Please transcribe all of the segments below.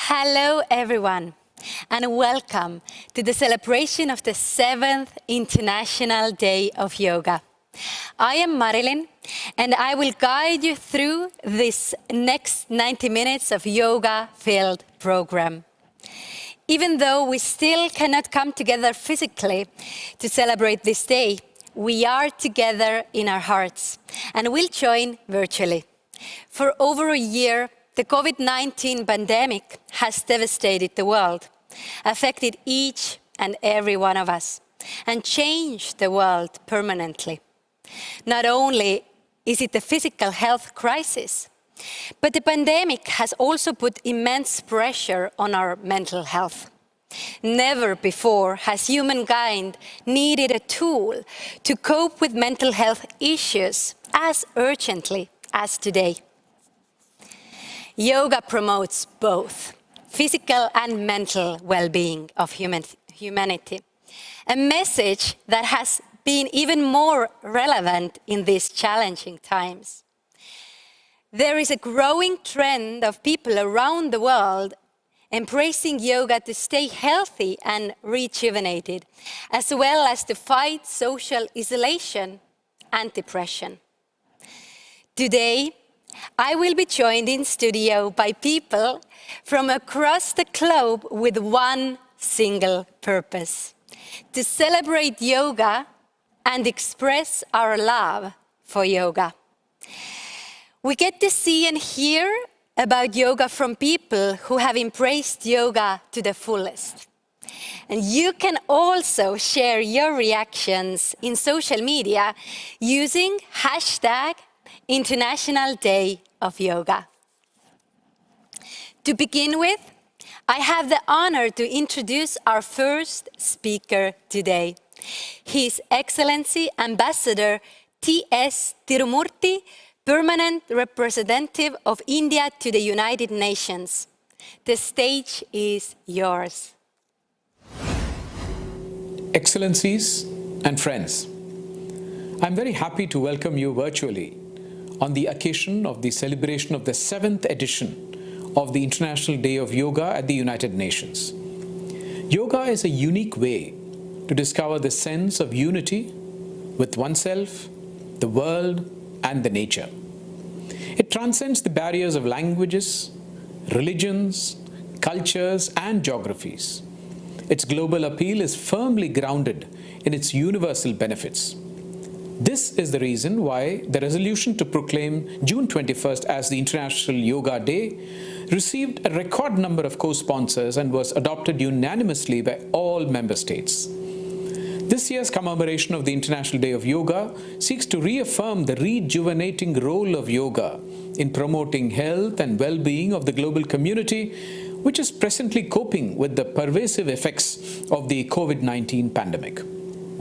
Hello, everyone, and welcome to the celebration of the 7th International Day of Yoga. I am Marilyn, and I will guide you through this next 90 minutes of yoga-filled program. Even though we still cannot come together physically to celebrate this day, we are together in our hearts and will join virtually. For over a year, the COVID-19 pandemic has devastated the world, affected each and every one of us, and changed the world permanently. Not only is it a physical health crisis, but the pandemic has also put immense pressure on our mental health. Never before has humankind needed a tool to cope with mental health issues as urgently as today. Yoga promotes both physical and mental well-being of humanity, a message that has been even more relevant in these challenging times. There is a growing trend of people around the world embracing yoga to stay healthy and rejuvenated, as well as to fight social isolation and depression. Today, I will be joined in studio by people from across the globe with one single purpose: to celebrate yoga and express our love for yoga. We get to see and hear about yoga from people who have embraced yoga to the fullest. And you can also share your reactions in social media using hashtag International Day of Yoga. To begin with, I have the honor to introduce our first speaker today, His Excellency Ambassador T.S. Tirumurti, Permanent Representative of India to the United Nations. The stage is yours. Excellencies and friends, I'm very happy to welcome you virtually on the occasion of the celebration of the 7th edition of the International Day of Yoga at the United Nations. Yoga is a unique way to discover the sense of unity with oneself, the world, and the nature. It transcends the barriers of languages, religions, cultures, and geographies. Its global appeal is firmly grounded in its universal benefits. This is the reason why the resolution to proclaim June 21st as the International Yoga Day received a record number of co-sponsors and was adopted unanimously by all member states. This year's commemoration of the International Day of Yoga seeks to reaffirm the rejuvenating role of yoga in promoting health and well-being of the global community, which is presently coping with the pervasive effects of the COVID-19 pandemic.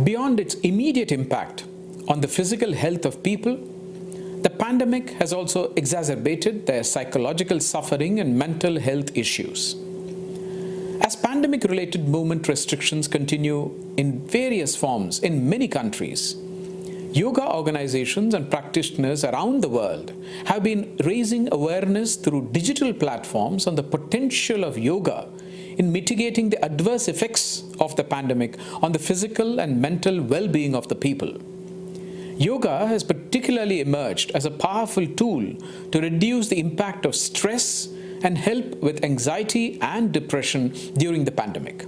Beyond its immediate impact on the physical health of people, the pandemic has also exacerbated their psychological suffering and mental health issues. As pandemic-related movement restrictions continue in various forms in many countries, yoga organizations and practitioners around the world have been raising awareness through digital platforms on the potential of yoga in mitigating the adverse effects of the pandemic on the physical and mental well-being of the people. Yoga has particularly emerged as a powerful tool to reduce the impact of stress and help with anxiety and depression during the pandemic.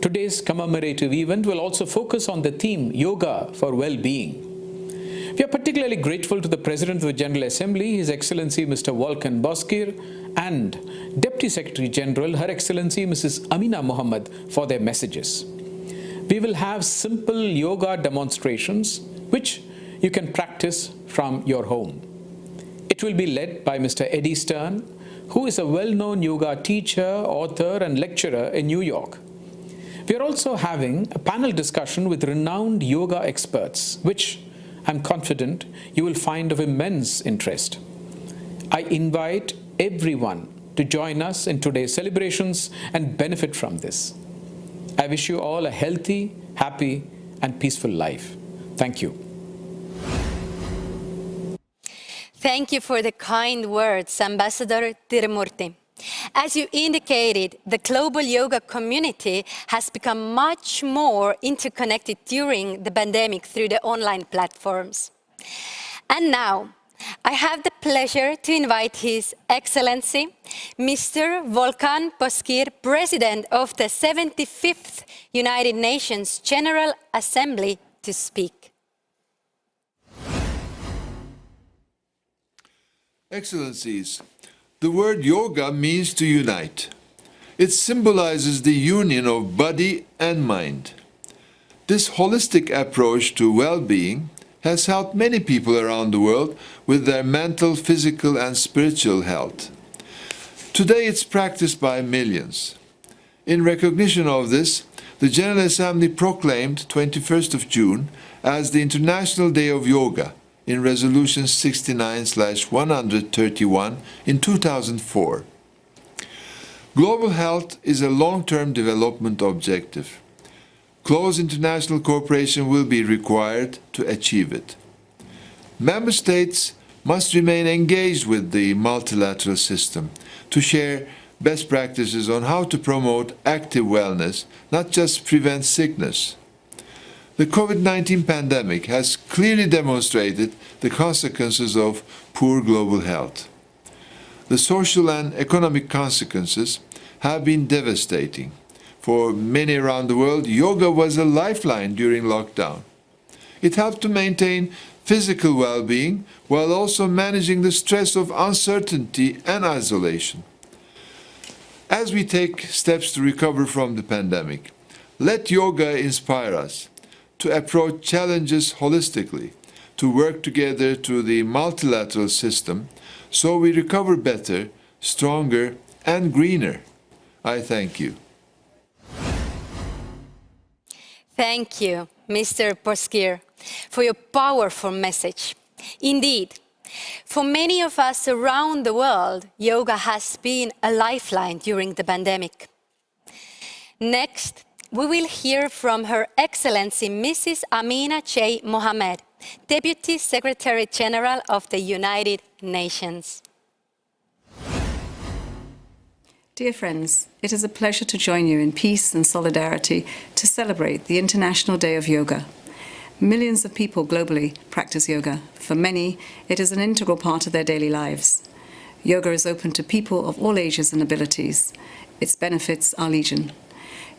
Today's commemorative event will also focus on the theme Yoga for Well-Being. We are particularly grateful to the President of the General Assembly, His Excellency Mr. Volkan Bozkır, and Deputy Secretary General, Her Excellency Mrs. Amina Mohammed, for their messages. We will have simple yoga demonstrations which you can practice from your home. It will be led by Mr. Eddie Stern, who is a well-known yoga teacher, author, and lecturer in New York. We are also having a panel discussion with renowned yoga experts, which I'm confident you will find of immense interest. I invite everyone to join us in today's celebrations and benefit from this. I wish you all a healthy, happy, and peaceful life. Thank you. Thank you for the kind words, Ambassador Tirumurti. As you indicated, the global yoga community has become much more interconnected during the pandemic through the online platforms. And now, I have the pleasure to invite His Excellency, Mr. Volkan Bozkır, President of the 75th United Nations General Assembly, to speak. Excellencies, the word yoga means to unite. It symbolizes the union of body and mind. This holistic approach to well-being has helped many people around the world with their mental, physical, and spiritual health. Today it's practiced by millions. In recognition of this, the General Assembly proclaimed 21st of June as the International Day of Yoga in Resolution 69/131 in 2004. Global health is a long-term development objective. Close international cooperation will be required to achieve it. Member states must remain engaged with the multilateral system to share best practices on how to promote active wellness, not just prevent sickness. The COVID-19 pandemic has clearly demonstrated the consequences of poor global health. The social and economic consequences have been devastating. For many around the world, yoga was a lifeline during lockdown. It helped to maintain physical well-being while also managing the stress of uncertainty and isolation. As we take steps to recover from the pandemic, let yoga inspire us to approach challenges holistically, to work together through the multilateral system so we recover better, stronger, and greener. I thank you. Thank you, Mr. Bozkır, for your powerful message. Indeed, for many of us around the world, yoga has been a lifeline during the pandemic. Next, we will hear from Her Excellency Mrs. Amina J. Mohammed, Deputy Secretary General of the United Nations. Dear friends, it is a pleasure to join you in peace and solidarity to celebrate the International Day of Yoga. Millions of people globally practice yoga. For many, it is an integral part of their daily lives. Yoga is open to people of all ages and abilities. Its benefits are legion.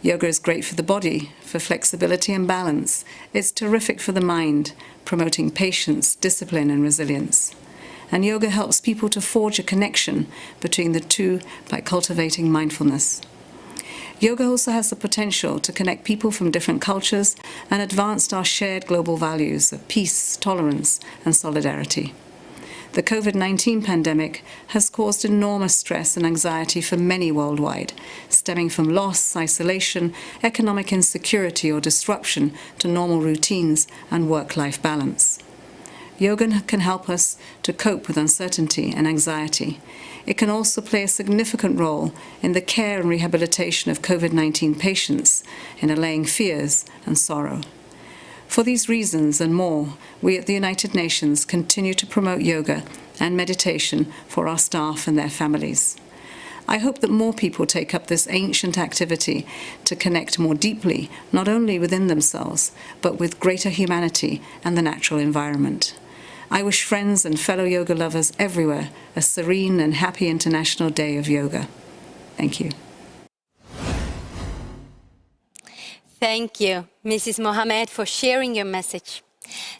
Yoga is great for the body, for flexibility and balance. It's terrific for the mind, promoting patience, discipline, and resilience. And yoga helps people to forge a connection between the two by cultivating mindfulness. Yoga also has the potential to connect people from different cultures and advance our shared global values of peace, tolerance, and solidarity. The COVID-19 pandemic has caused enormous stress and anxiety for many worldwide, stemming from loss, isolation, economic insecurity or disruption to normal routines and work-life balance. Yoga can help us to cope with uncertainty and anxiety. It can also play a significant role in the care and rehabilitation of COVID-19 patients, in allaying fears and sorrow. For these reasons and more, we at the United Nations continue to promote yoga and meditation for our staff and their families. I hope that more people take up this ancient activity to connect more deeply, not only within themselves, but with greater humanity and the natural environment. I wish friends and fellow yoga lovers everywhere a serene and happy International Day of Yoga. Thank you. Thank you, Mrs. Mohammed, for sharing your message.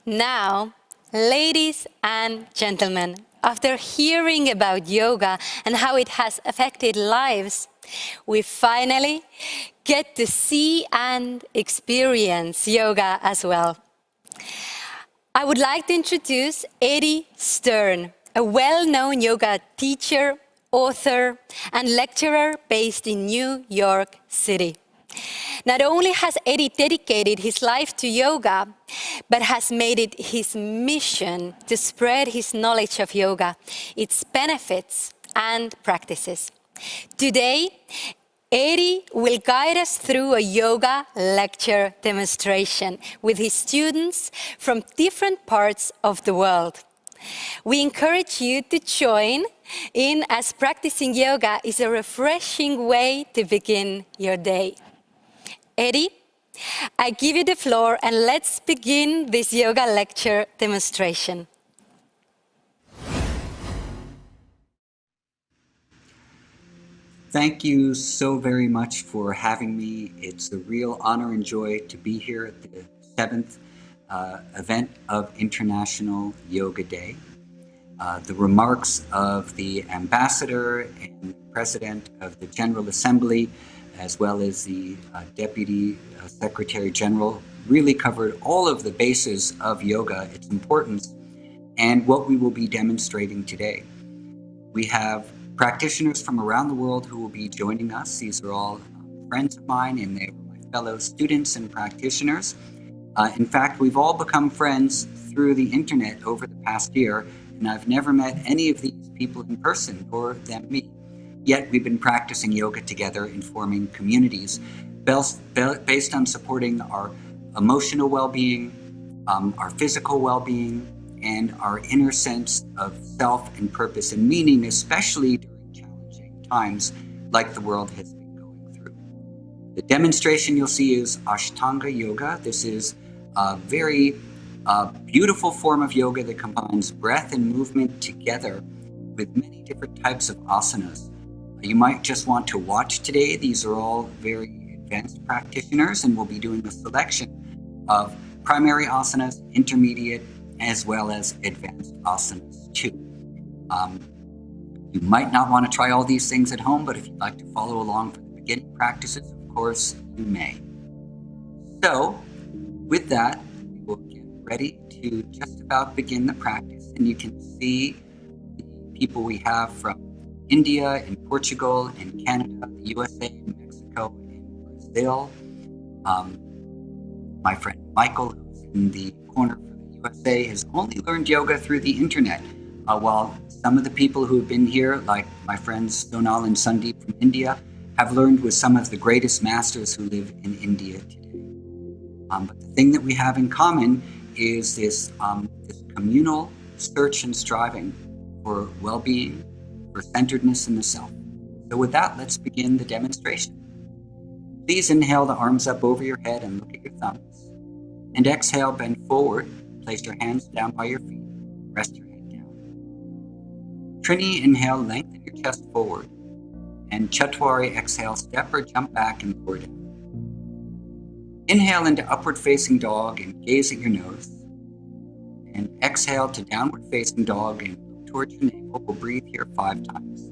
Now, ladies and gentlemen, after hearing about yoga and how it has affected lives, we finally get to see and experience yoga as well. I would like to introduce Eddie Stern, a well-known yoga teacher, author, and lecturer based in New York City. Not only has Eddie dedicated his life to yoga, but has made it his mission to spread his knowledge of yoga, its benefits and practices. Today, Eddie will guide us through a yoga lecture demonstration with his students from different parts of the world. We encourage you to join in, as practicing yoga is a refreshing way to begin your day. Eddie, I give you the floor and let's begin this yoga lecture demonstration. Thank you so very much for having me. It's a real honor and joy to be here at the 7th event of International Yoga Day. The remarks of the Ambassador and President of the General Assembly, as well as the Deputy Secretary General, really covered all of the bases of yoga, its importance, and what we will be demonstrating today. We have practitioners from around the world who will be joining us. These are all friends of mine, and they are my fellow students and practitioners. In fact, we've all become friends through the internet over the past year, and I've never met any of these people in person, or them me. Yet we've been practicing yoga together and forming communities based on supporting our emotional well-being, our physical well-being, and our inner sense of self and purpose and meaning, especially during challenging times like the world has been going through. The demonstration you'll see is Ashtanga Yoga. This is a very beautiful form of yoga that combines breath and movement together with many different types of asanas. You might just want to watch today. These are all very advanced practitioners, and we'll be doing a selection of primary asanas, intermediate, as well as advanced asanas too. You might not want to try all these things at home, but if you'd like to follow along for the beginning practices, of course, you may. So, with that, we will get ready to just about begin the practice, and you can see the people we have from India and Portugal and Canada, the USA and Mexico and Brazil. My friend Michael, who's in the corner for the USA, has only learned yoga through the internet, while some of the people who have been here, like my friends Sonal and Sandeep from India, have learned with some of the greatest masters who live in India today. But the thing that we have in common is this communal search and striving for well-being, for centeredness in the self. So with that, let's begin the demonstration. Please inhale the arms up over your head and look at your thumbs. And exhale, bend forward, place your hands down by your feet, rest your head down. Trini, inhale, lengthen your chest forward. And Chatwari, exhale, step or jump back and lower down. Inhale into upward facing dog and gaze at your nose. And exhale to downward facing dog and look towards your navel. We'll breathe here 5 times.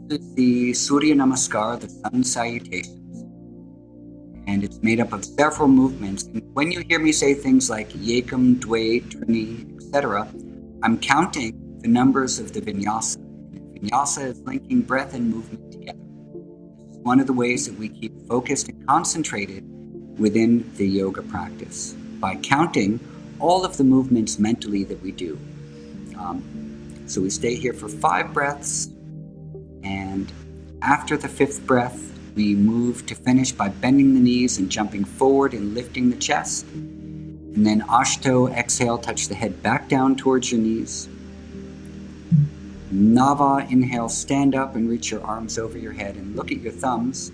This is the Surya Namaskar, the sun salutations. And it's made up of several movements. And when you hear me say things like Yekam, Dve, Trini, etc., I'm counting the numbers of the vinyasa. And vinyasa is linking breath and movement together. This is one of the ways that we keep focused and concentrated within the yoga practice, by counting all of the movements mentally that we do. So we stay here for 5 breaths, and after the 5th breath, we move to finish by bending the knees and jumping forward and lifting the chest. And then Ashto, exhale, touch the head back down towards your knees. Nava, inhale, stand up and reach your arms over your head and look at your thumbs.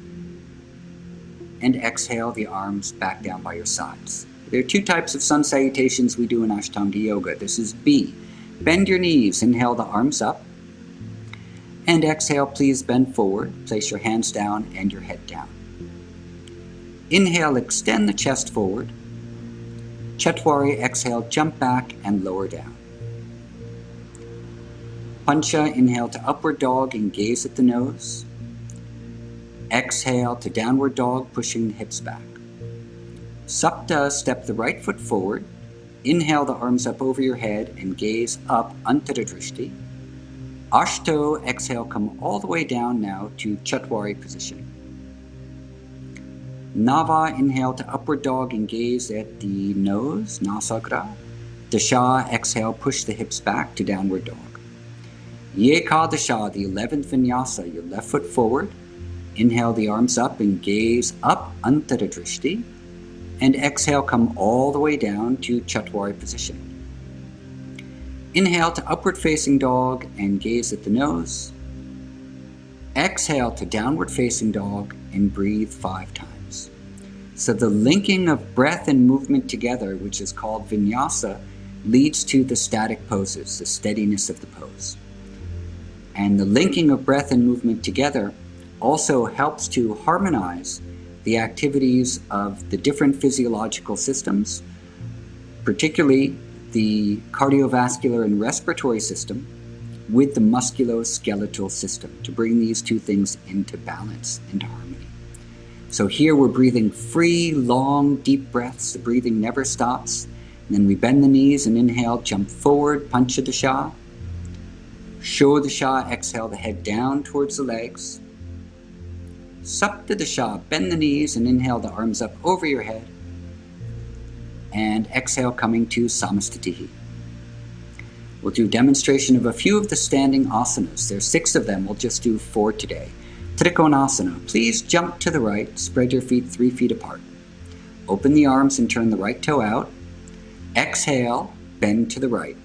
And exhale, the arms back down by your sides. There are 2 types of sun salutations we do in Ashtanga Yoga. This is B. Bend your knees, inhale the arms up. And exhale, please bend forward, place your hands down and your head down. Inhale, extend the chest forward. Chatwari, exhale, jump back and lower down. Pancha, inhale to upward dog and gaze at the nose. Exhale to downward dog, pushing the hips back. Sapta, step the right foot forward. Inhale the arms up over your head and gaze up, Antara Drishti. Ashto, exhale, come all the way down now to Chatwari position. Nava, inhale to upward dog and gaze at the nose, Nasagra. Dasha, exhale, push the hips back to downward dog. Yeka Dasha, the 11th vinyasa, your left foot forward. Inhale the arms up and gaze up, Antara Drishti. And exhale, come all the way down to Chatwari position. Inhale to upward facing dog and gaze at the nose. Exhale to downward facing dog and breathe 5 times. So the linking of breath and movement together, which is called vinyasa, leads to the static poses, the steadiness of the pose. And the linking of breath and movement together also helps to harmonize the activities of the different physiological systems, particularly the cardiovascular and respiratory system, with the musculoskeletal system, to bring these two things into balance, into harmony. So here we're breathing free, long, deep breaths. The breathing never stops. And then we bend the knees and inhale, jump forward, Pancha Dasha. Sho Dasha, exhale the head down towards the legs. Sapta Dasha, bend the knees and inhale the arms up over your head. And exhale, coming to Samastitihi. We'll do demonstration of a few of the standing asanas. There's 6 of them. We'll just do 4 today. Trikonasana. Please jump to the right. Spread your feet 3 feet apart. Open the arms and turn the right toe out. Exhale, bend to the right.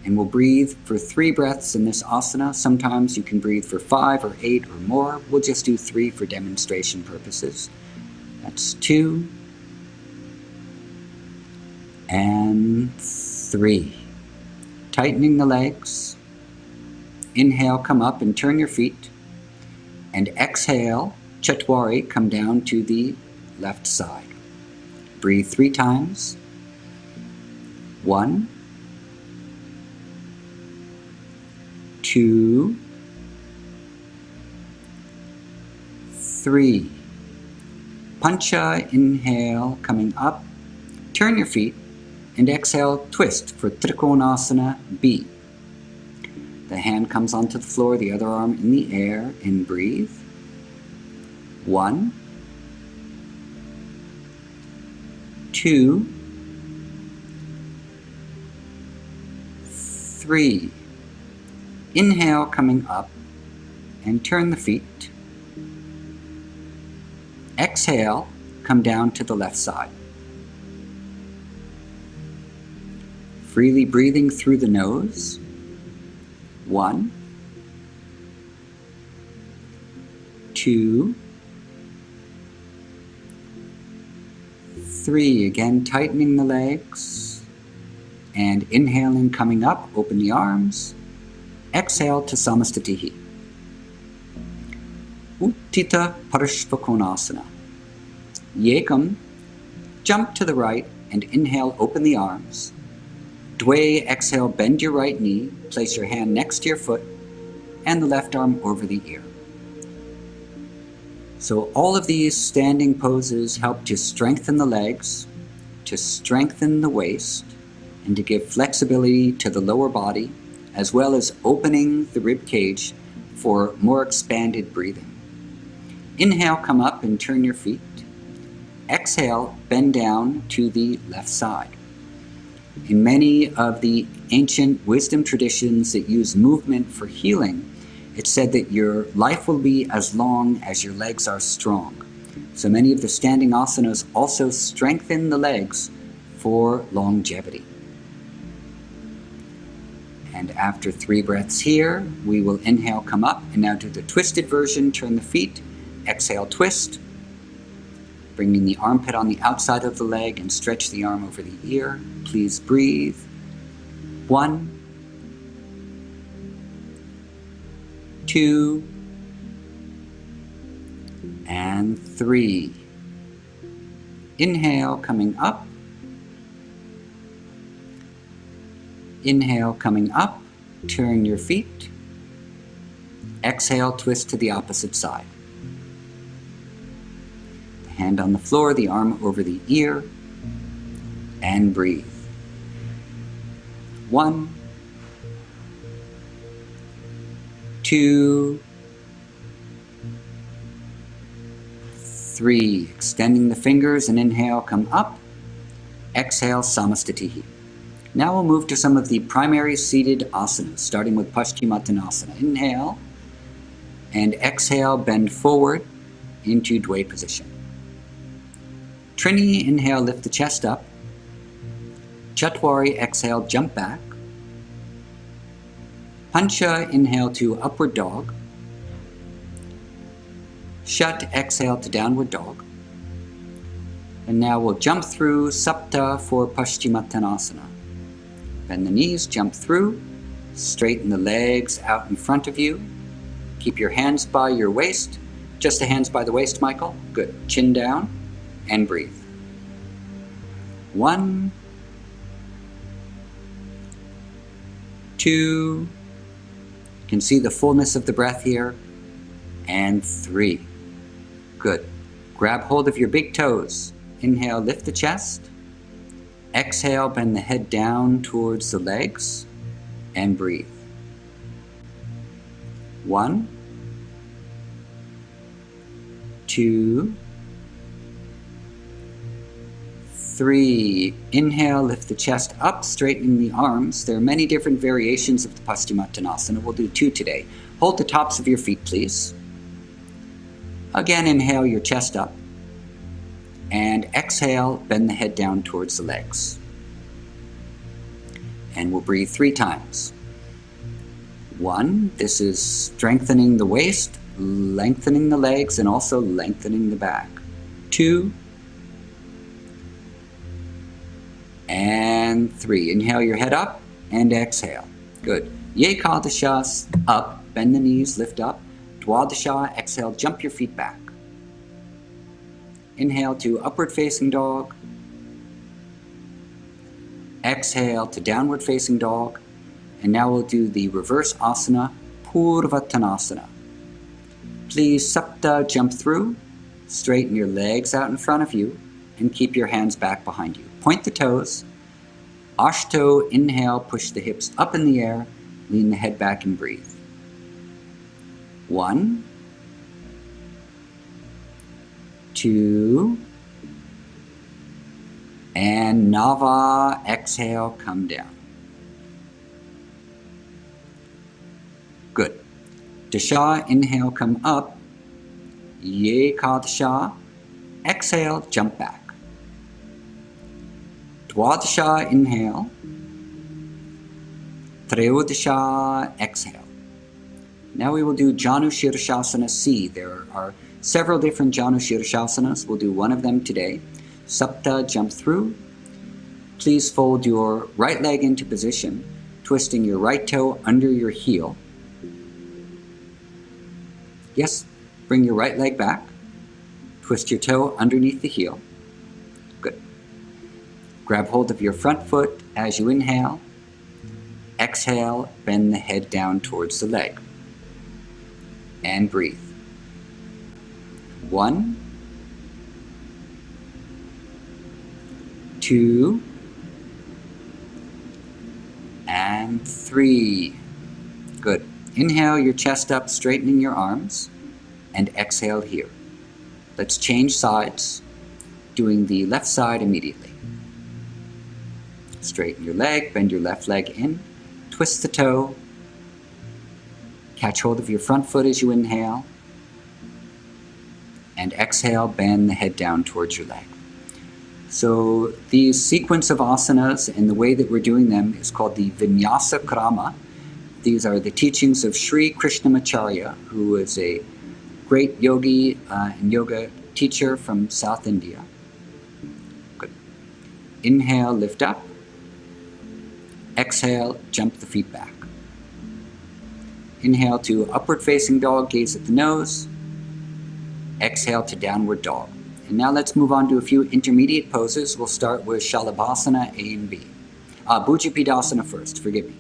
And we'll breathe for 3 breaths in this asana. Sometimes you can breathe for 5 or 8 or more. We'll just do 3 for demonstration purposes. That's 2 and 3. Tightening the legs. Inhale, come up and turn your feet. And exhale, Chatwari, come down to the left side. Breathe 3 times. 1, 2, 3. Pancha, inhale, coming up. Turn your feet and exhale, twist for Trikonasana B. The hand comes onto the floor, the other arm in the air, and breathe. 1, 2, 3. Inhale, coming up, and turn the feet. Exhale, come down to the left side. Freely breathing through the nose. 1, 2, 3. Again, tightening the legs. And inhaling, coming up, open the arms. Exhale to Samastitihi. Uttita Parishvakonasana. Yekam, jump to the right and inhale, open the arms. Dwe, exhale, bend your right knee, place your hand next to your foot, and the left arm over the ear. So all of these standing poses help to strengthen the legs, to strengthen the waist, and to give flexibility to the lower body, as well as opening the rib cage for more expanded breathing. Inhale, come up and turn your feet. Exhale, bend down to the left side. In many of the ancient wisdom traditions that use movement for healing, it's said that your life will be as long as your legs are strong. So many of the standing asanas also strengthen the legs for longevity. And after 3 breaths here, we will inhale, come up, and now do the twisted version. Turn the feet, exhale, twist. Bringing the armpit on the outside of the leg and stretch the arm over the ear. Please breathe. 1, 2, and 3. Inhale, coming up. Inhale, coming up. Turn your feet. Exhale, twist to the opposite side. The hand on the floor, the arm over the ear, and breathe. 1, 2, 3. Extending the fingers and inhale, come up. Exhale, Samastitihi. Now we'll move to some of the primary seated asanas, starting with Paschimottanasana. Inhale, and exhale, bend forward into Dwe position. Trini, inhale, lift the chest up. Chatwari, exhale, jump back. Pancha, inhale to upward dog. Shat, exhale to downward dog. And now we'll jump through Sapta for Paschimottanasana. Bend the knees, jump through, straighten the legs out in front of you. Keep your hands by your waist. Just the hands by the waist, Michael. Good. Chin down and breathe. 1, 2, you can see the fullness of the breath here, and 3. Good. Grab hold of your big toes. Inhale, lift the chest. Exhale, bend the head down towards the legs, and breathe. 1, 2, 3. Inhale, lift the chest up, straightening the arms. There are many different variations of the Paschimottanasana. We'll do 2 today. Hold the tops of your feet, please. Again, inhale your chest up. And exhale, bend the head down towards the legs. And we'll breathe 3 times. 1, this is strengthening the waist, lengthening the legs, and also lengthening the back. 2, and 3. Inhale your head up and exhale. Good. Yekadasha, up, bend the knees, lift up. Dwadasha, exhale, jump your feet back. Inhale to upward facing dog. Exhale to downward facing dog. And now we'll do the reverse asana, Purvattanasana. Please Sapta, jump through, straighten your legs out in front of you, and keep your hands back behind you. Point the toes. Ashto, inhale, push the hips up in the air, lean the head back and breathe. 1, 2, and Nava, exhale, come down. Good. Dasha, inhale, come up. Yekadasha, exhale, jump back. Dwadasha, inhale. Trayodasha, exhale. Now we will do Janu Shirshasana C. There are several different Janu Shirshasanas. We'll do one of them today. Sapta, jump through. Please fold your right leg into position, twisting your right toe under your heel. Yes, bring your right leg back. Twist your toe underneath the heel. Good. Grab hold of your front foot as you inhale. Exhale, bend the head down towards the leg. And breathe. 1, 2, and 3. Good. Inhale your chest up, straightening your arms, and exhale here. Let's change sides, doing the left side immediately. Straighten your leg, bend your left leg in, twist the toe, catch hold of your front foot as you inhale, and exhale, bend the head down towards your leg. So these sequence of asanas and the way that we're doing them is called the Vinyasa Krama. These are the teachings of Sri Krishnamacharya, who is a great yogi and yoga teacher from South India. Good. Inhale, lift up. Exhale, jump the feet back. Inhale to upward facing dog, gaze at the nose. Exhale to downward dog. And now let's move on to a few intermediate poses. We'll start with Shalabhasana A and B. Bhujapadasana first, forgive me.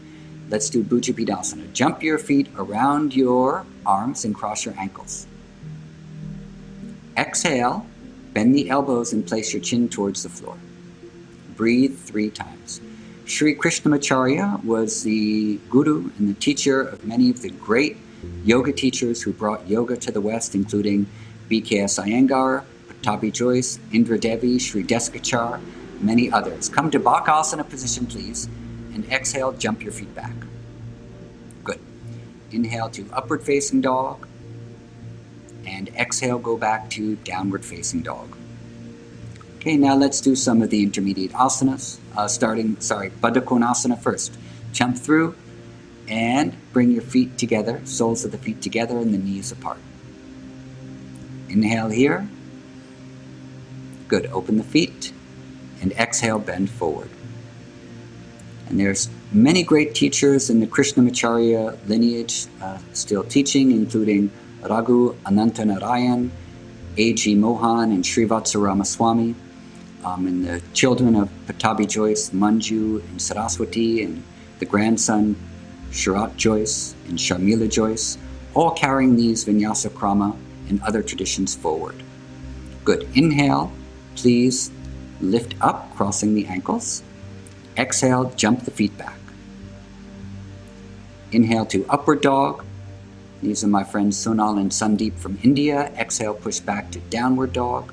Let's do Bhujapadasana. Jump your feet around your arms and cross your ankles. Exhale, bend the elbows and place your chin towards the floor. Breathe 3 times. Sri Krishnamacharya was the guru and the teacher of many of the great yoga teachers who brought yoga to the West, including B.K.S. Iyengar, Pattabhi Jois, Indra Devi, Sri Deskachar, many others. Come to Bakasana position, please, and exhale, jump your feet back. Good. Inhale to upward facing dog, and exhale, go back to downward facing dog. Okay, now let's do some of the intermediate asanas. Baddha Konasana first. Jump through and bring your feet together, soles of the feet together and the knees apart. Inhale here. Good, open the feet. And exhale, bend forward. And there's many great teachers in the Krishnamacharya lineage still teaching, including Raghu Anantanarayan, A.G. Mohan, and Srivatsa Ramaswamy, and the children of Patabi Joyce, Manju, and Saraswati, and the grandson, Sharat Joyce, and Sharmila Joyce, all carrying these Vinyasa Krama and other traditions forward. Good. Inhale, please lift up, crossing the ankles. Exhale, jump the feet back. Inhale to upward dog. These are my friends Sonal and Sandeep from India. Exhale, push back to downward dog.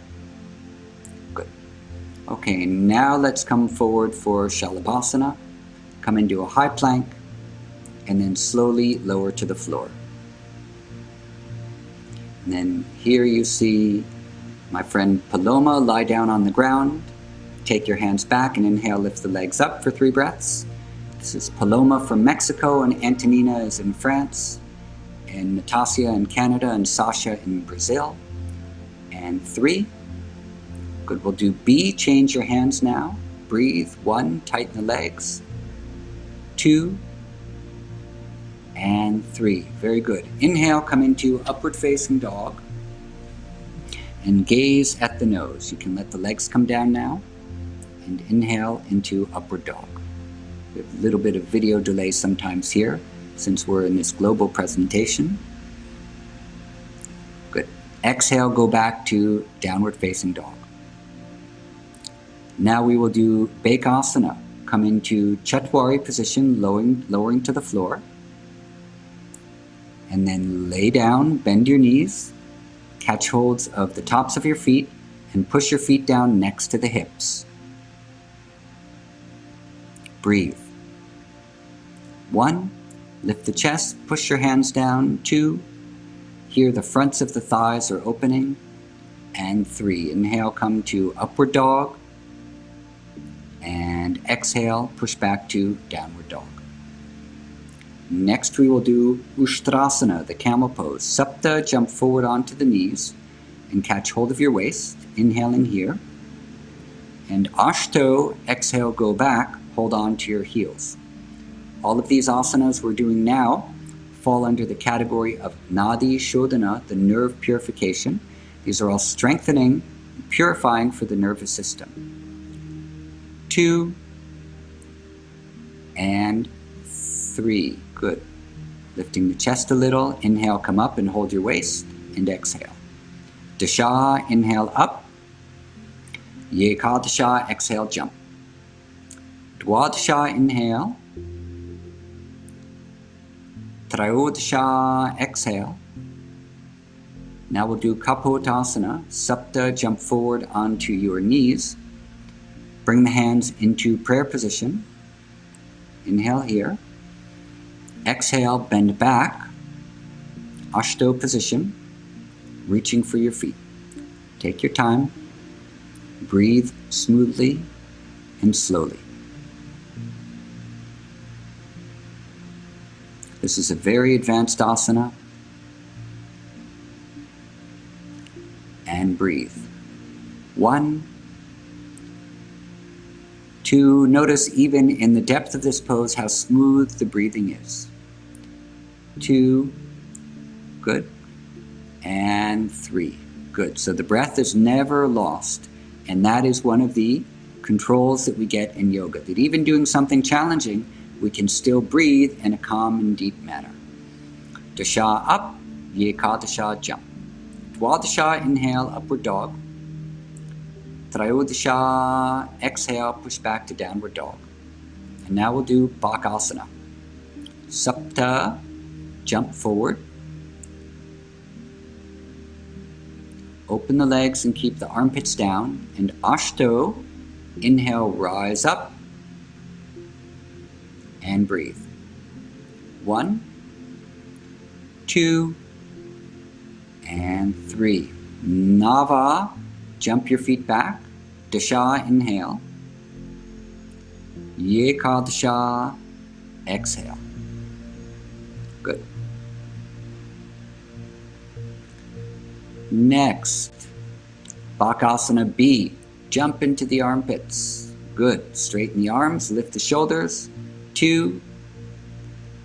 Good. Okay, now let's come forward for Shalabhasana. Come into a high plank and then slowly lower to the floor. And then here you see my friend Paloma lie down on the ground. Take your hands back and inhale, lift the legs up for 3 breaths. This is Paloma from Mexico, and Antonina is in France, and Natasia in Canada, and Sasha in Brazil. And 3. Good, we'll do B, change your hands now. Breathe, 1, tighten the legs. 2, and 3. Very good. Inhale, come into upward facing dog, and gaze at the nose. You can let the legs come down now. And inhale into upward dog. We have a little bit of video delay sometimes here, since we're in this global presentation. Good. Exhale, go back to downward facing dog. Now we will do Bekasana. Come into Chatwari position, lowering to the floor. And then lay down, bend your knees, catch holds of the tops of your feet, and push your feet down next to the hips. Breathe. 1, lift the chest, push your hands down. 2, hear the fronts of the thighs are opening. And 3, inhale, come to upward dog. And exhale, push back to downward dog. Next we will do Ushtrasana, the camel pose. Sapta, jump forward onto the knees and catch hold of your waist. Inhaling here. And Ashto, exhale, go back. Hold on to your heels. All of these asanas we're doing now fall under the category of Nadi Shodhana, the nerve purification. These are all strengthening and purifying for the nervous system. 2 and 3. Good. Lifting the chest a little. Inhale, come up and hold your waist. And exhale. Dasha, inhale up. Yekadasha, exhale, jump. Dwadasha, inhale. Trayodasha, exhale. Now we'll do Kapotasana. Sapta, jump forward onto your knees. Bring the hands into prayer position. Inhale here. Exhale, bend back. Ashto position. Reaching for your feet. Take your time. Breathe smoothly and slowly. This is a very advanced asana. And breathe. 1, 2, notice even in the depth of this pose how smooth the breathing is. 2, good. And 3, good. So the breath is never lost. And that is one of the controls that we get in yoga, that even doing something challenging, we can still breathe in a calm and deep manner. Dasha up, Yekadasha, jump. Dwadasha, inhale, upward dog. Trayodasha, exhale, push back to downward dog. And now we'll do Bakasana. Sapta, jump forward. Open the legs and keep the armpits down. And Ashto, inhale, rise up. And breathe. 1, 2, and 3. Nava, jump your feet back. Dasha, inhale. Yekadasha, exhale. Good. Next, Bakasana B. Jump into the armpits. Good. Straighten the arms, lift the shoulders. 2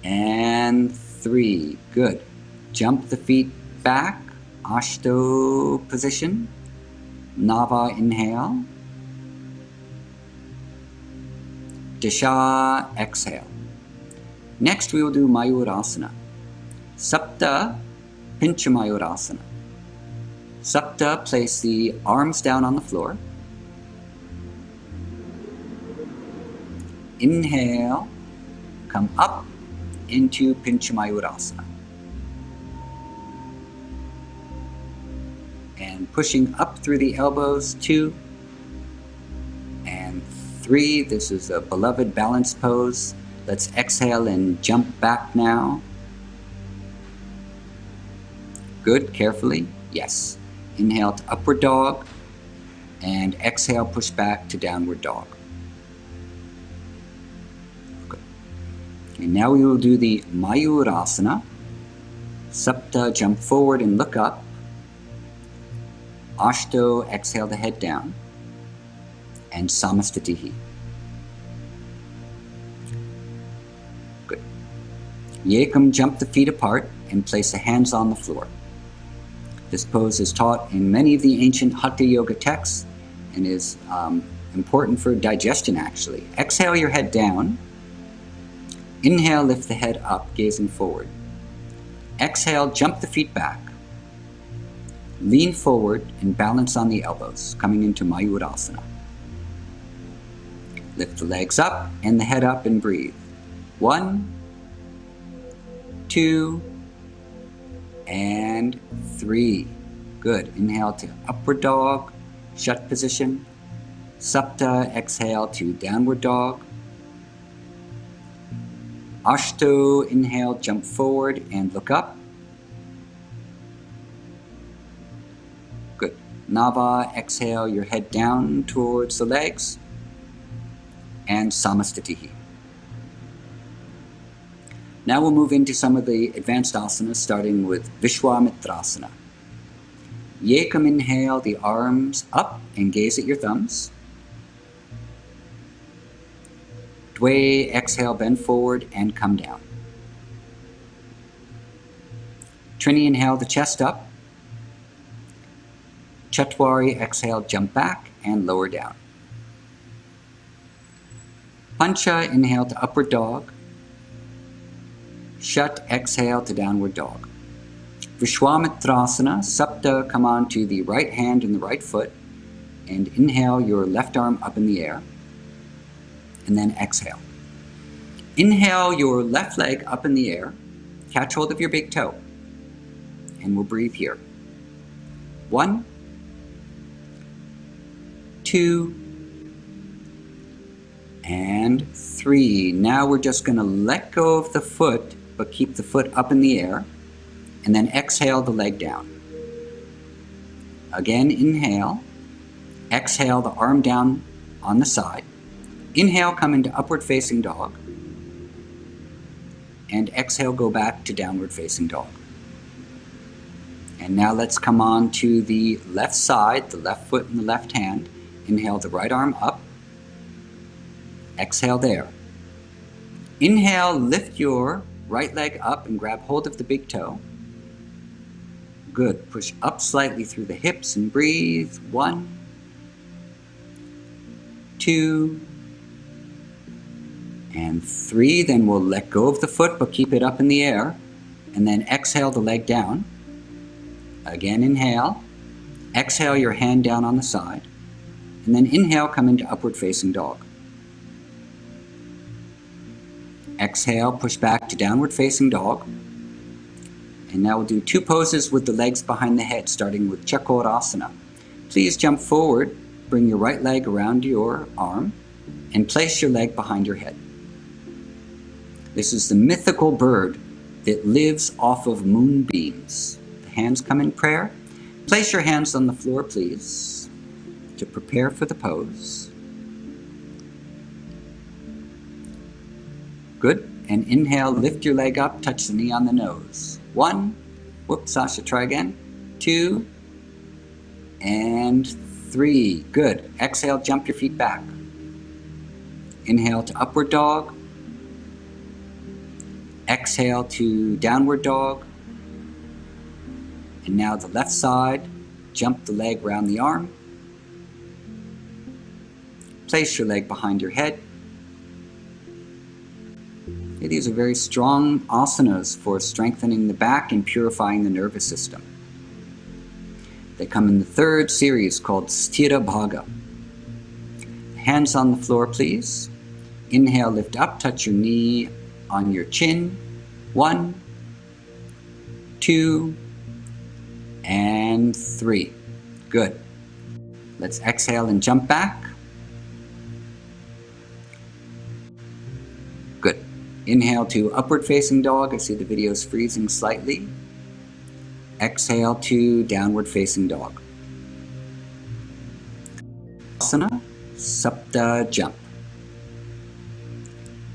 and 3. Good. Jump the feet back. Ashto position. Nava, inhale. Dasha, exhale. Next we will do Mayurasana. Sapta, Pincha Mayurasana. Sapta, place the arms down on the floor. Inhale, come up into Pincha Mayurasana. And pushing up through the elbows, 2 and 3. This is a beloved balance pose. Let's exhale and jump back now. Good, carefully, yes. Inhale to upward dog, and exhale, push back to downward dog. Good. Okay, now we will do the Mayurasana. Sapta, jump forward and look up. Ashto, exhale the head down. And Samastitihi. Good. Yekam, jump the feet apart and place the hands on the floor. This pose is taught in many of the ancient Hatha Yoga texts and is important for digestion, actually. Exhale your head down. Inhale, lift the head up, gazing forward. Exhale, jump the feet back. Lean forward and balance on the elbows, coming into Mayurasana. Lift the legs up and the head up and breathe. 1, 2, and 3. Good. Inhale to upward dog, shut position. Sapta, exhale to downward dog. Ashto, inhale, jump forward and look up. Good. Nava, exhale your head down towards the legs. And Samastitihi. Now we'll move into some of the advanced asanas, starting with Vishwamitrasana. Yekam, inhale the arms up and gaze at your thumbs. Dwe, exhale, bend forward and come down. Trini, inhale the chest up. Chatwari, exhale, jump back and lower down. Pancha, inhale to upward dog. Shat, exhale to downward dog. Vishwamitrasana, Sapta, come on to the right hand and the right foot, and inhale your left arm up in the air, and then exhale. Inhale your left leg up in the air, catch hold of your big toe, and we'll breathe here. 1, 2, and 3. Now we're just going to let go of the foot, but keep the foot up in the air, and then exhale the leg down. Again, inhale. Exhale the arm down on the side. Inhale, come into upward facing dog. And exhale, go back to downward facing dog. And now let's come on to the left side, the left foot and the left hand. Inhale the right arm up. Exhale there. Inhale, lift your right leg up and grab hold of the big toe. Good. Push up slightly through the hips and breathe. 1, 2, and 3. Then we'll let go of the foot, but keep it up in the air. And then exhale the leg down. Again, inhale. Exhale your hand down on the side. And then inhale, come into upward facing dog. Exhale, push back to downward facing dog. And now we'll do 2 poses with the legs behind the head, starting with Chakorasana. Please jump forward, bring your right leg around your arm, and place your leg behind your head. This is the mythical bird that lives off of moonbeams. The hands come in prayer. Place your hands on the floor, please. to prepare for the pose. Good. And inhale, lift your leg up, touch the knee on the nose. 1, whoops, Sasha, try again. 2, and 3. Good. Exhale, jump your feet back. Inhale to upward dog. Exhale to downward dog. And now the left side, jump the leg around the arm. Place your leg behind your head. Okay, these are very strong asanas for strengthening the back and purifying the nervous system. They come in the third series called Sthira Bhaga. Hands on the floor, please. Inhale, lift up, touch your knee on your chin. 1, 2, and 3. Good. Let's exhale and jump back. Good. Inhale to upward facing dog. I see the video is freezing slightly. Exhale to downward facing dog. Asana, Sapta jump.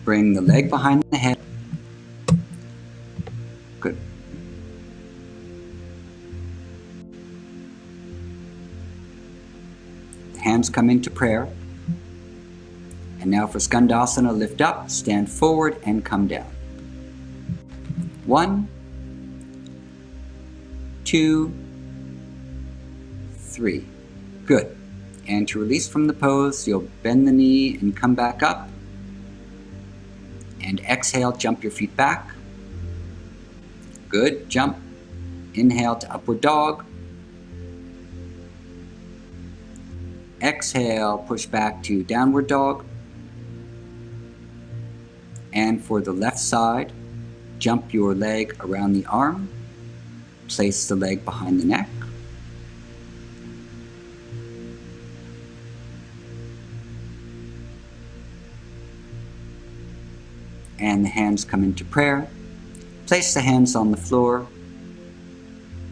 Bring the leg behind the head. Good. The hands come into prayer. And now for Skandasana, lift up, stand forward, and come down. 1, 2, 3. Good. And to release from the pose, you'll bend the knee and come back up. And exhale, jump your feet back. Good. Jump. Inhale to upward dog. Exhale, push back to downward dog. And for the left side, jump your leg around the arm. Place the leg behind the neck. And the hands come into prayer. Place the hands on the floor.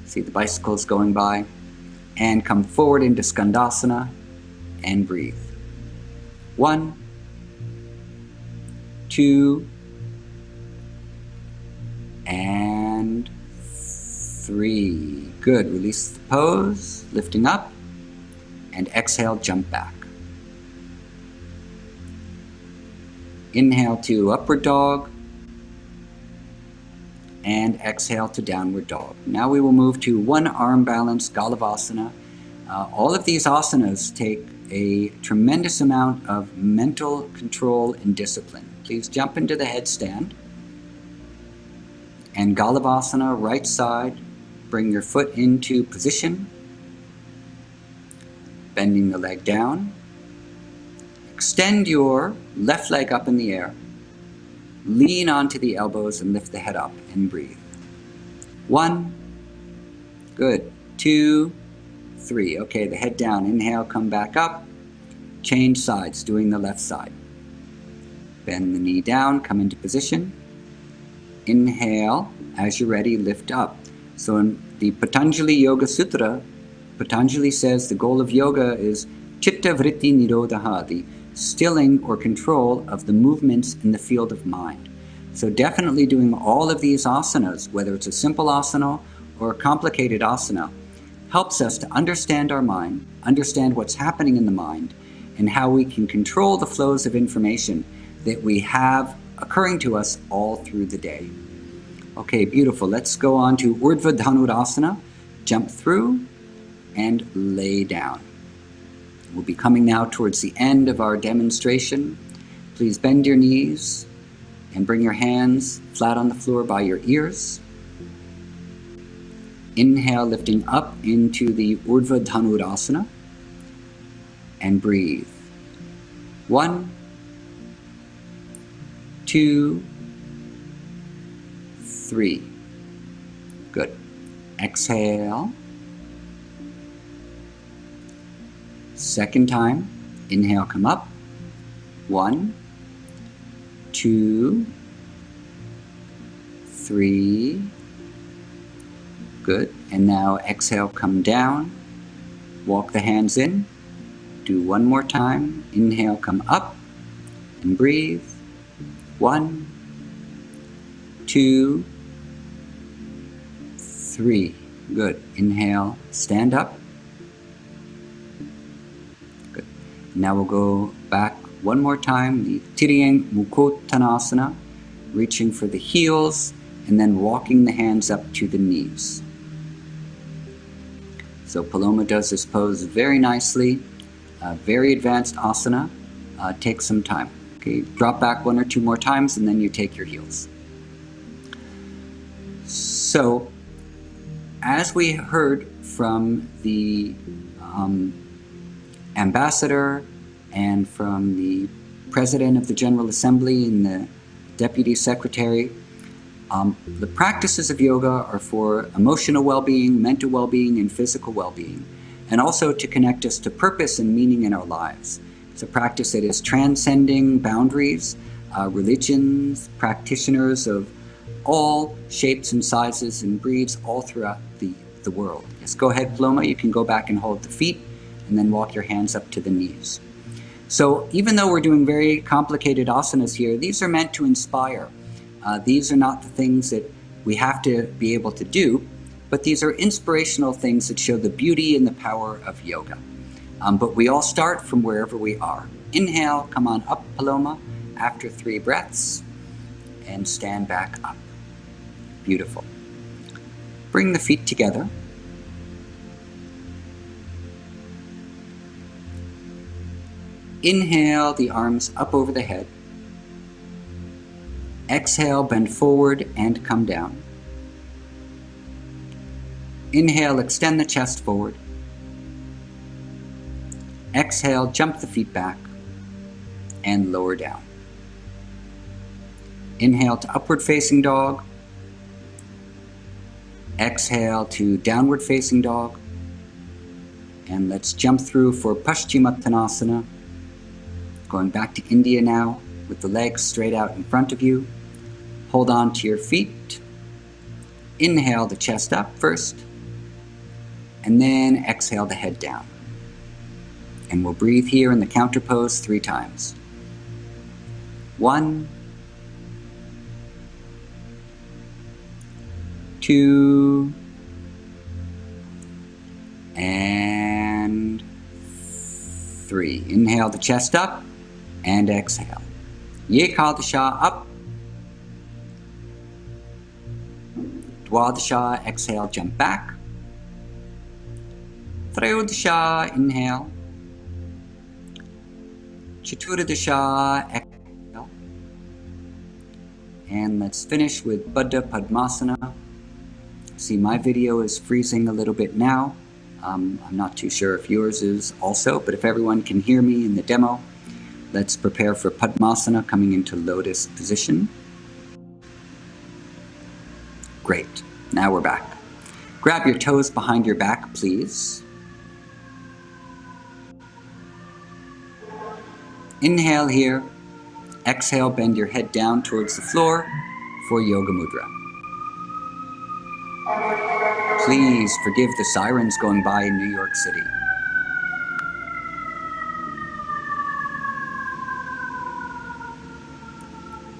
See the bicycles going by. And come forward into Skandasana and breathe. 1, 2, and 3. Good. Release the pose, lifting up, and exhale, jump back. Inhale to upward dog, and exhale to downward dog. Now we will move to one arm balance, Galavasana. All of these asanas take a tremendous amount of mental control and discipline. Please jump into the headstand. And Galavasana, right side, bring your foot into position, bending the leg down. Extend your left leg up in the air. Lean onto the elbows and lift the head up and breathe. 1, good, 2, 3. Okay, the head down. Inhale, come back up. Change sides, doing the left side. Bend the knee down, come into position. Inhale, as you're ready, lift up. So in the Patanjali Yoga Sutra, Patanjali says the goal of yoga is Chitta Vritti Nirodha, the stilling or control of the movements in the field of mind. So definitely doing all of these asanas, whether it's a simple asana or a complicated asana, helps us to understand our mind, understand what's happening in the mind, and how we can control the flows of information that we have occurring to us all through the day. Okay, beautiful. Let's go on to Urdhva Dhanurasana. Jump through and lay down. We'll be coming now towards the end of our demonstration. Please bend your knees and bring your hands flat on the floor by your ears. Inhale, lifting up into the Urdhva Dhanurasana, and breathe. 1, 2, 3. Good. Exhale. Second time. Inhale, come up. 1, 2, 3. Good. And now exhale, come down. Walk the hands in. do one more time. Inhale, come up and breathe. 1, 2, 3. Good. Inhale, stand up. Good. Now we'll go back one more time. The Tiriyeng Mukhotanasana, reaching for the heels and then walking the hands up to the knees. So Paloma does this pose very nicely. Very advanced asana. Takes some time. Okay, drop back 1 or 2 more times and then you take your heels. So, as we heard from the ambassador and from the president of the General Assembly and the deputy secretary, the practices of yoga are for emotional well-being, mental well-being, and physical well-being, and also to connect us to purpose and meaning in our lives. It's a practice that is transcending boundaries, religions, practitioners of all shapes and sizes and breeds all throughout the world. Yes, go ahead, Paloma. You can go back and hold the feet and then walk your hands up to the knees. So even though we're doing very complicated asanas here, these are meant to inspire. These are not the things that we have to be able to do, but these are inspirational things that show the beauty and the power of yoga. But we all start from wherever we are. Inhale, come on up, Paloma, after 3 breaths, and stand back up. Beautiful. Bring the feet together. Inhale, the arms up over the head. Exhale, bend forward and come down. Inhale, extend the chest forward. Exhale, jump the feet back and lower down. Inhale to upward facing dog. Exhale to downward facing dog. And let's jump through for Paschimottanasana. Going back to India now with the legs straight out in front of you. Hold on to your feet. Inhale the chest up first. And then exhale the head down. And we'll breathe here in the counter pose 3 times. 1, 2, and 3. Inhale the chest up and exhale. Yekadasha up. Dwadasha, exhale, jump back. Trayodasha, inhale. Chaturadasha, exhale. And let's finish with Baddha Padmasana. See, my video is freezing a little bit now. I'm not too sure if yours is also, but if everyone can hear me in the demo, let's prepare for Padmasana, coming into lotus position. Great, now we're back. Grab your toes behind your back, please. Inhale here. Exhale, bend your head down towards the floor for Yoga Mudra. Please forgive the sirens going by in New York City.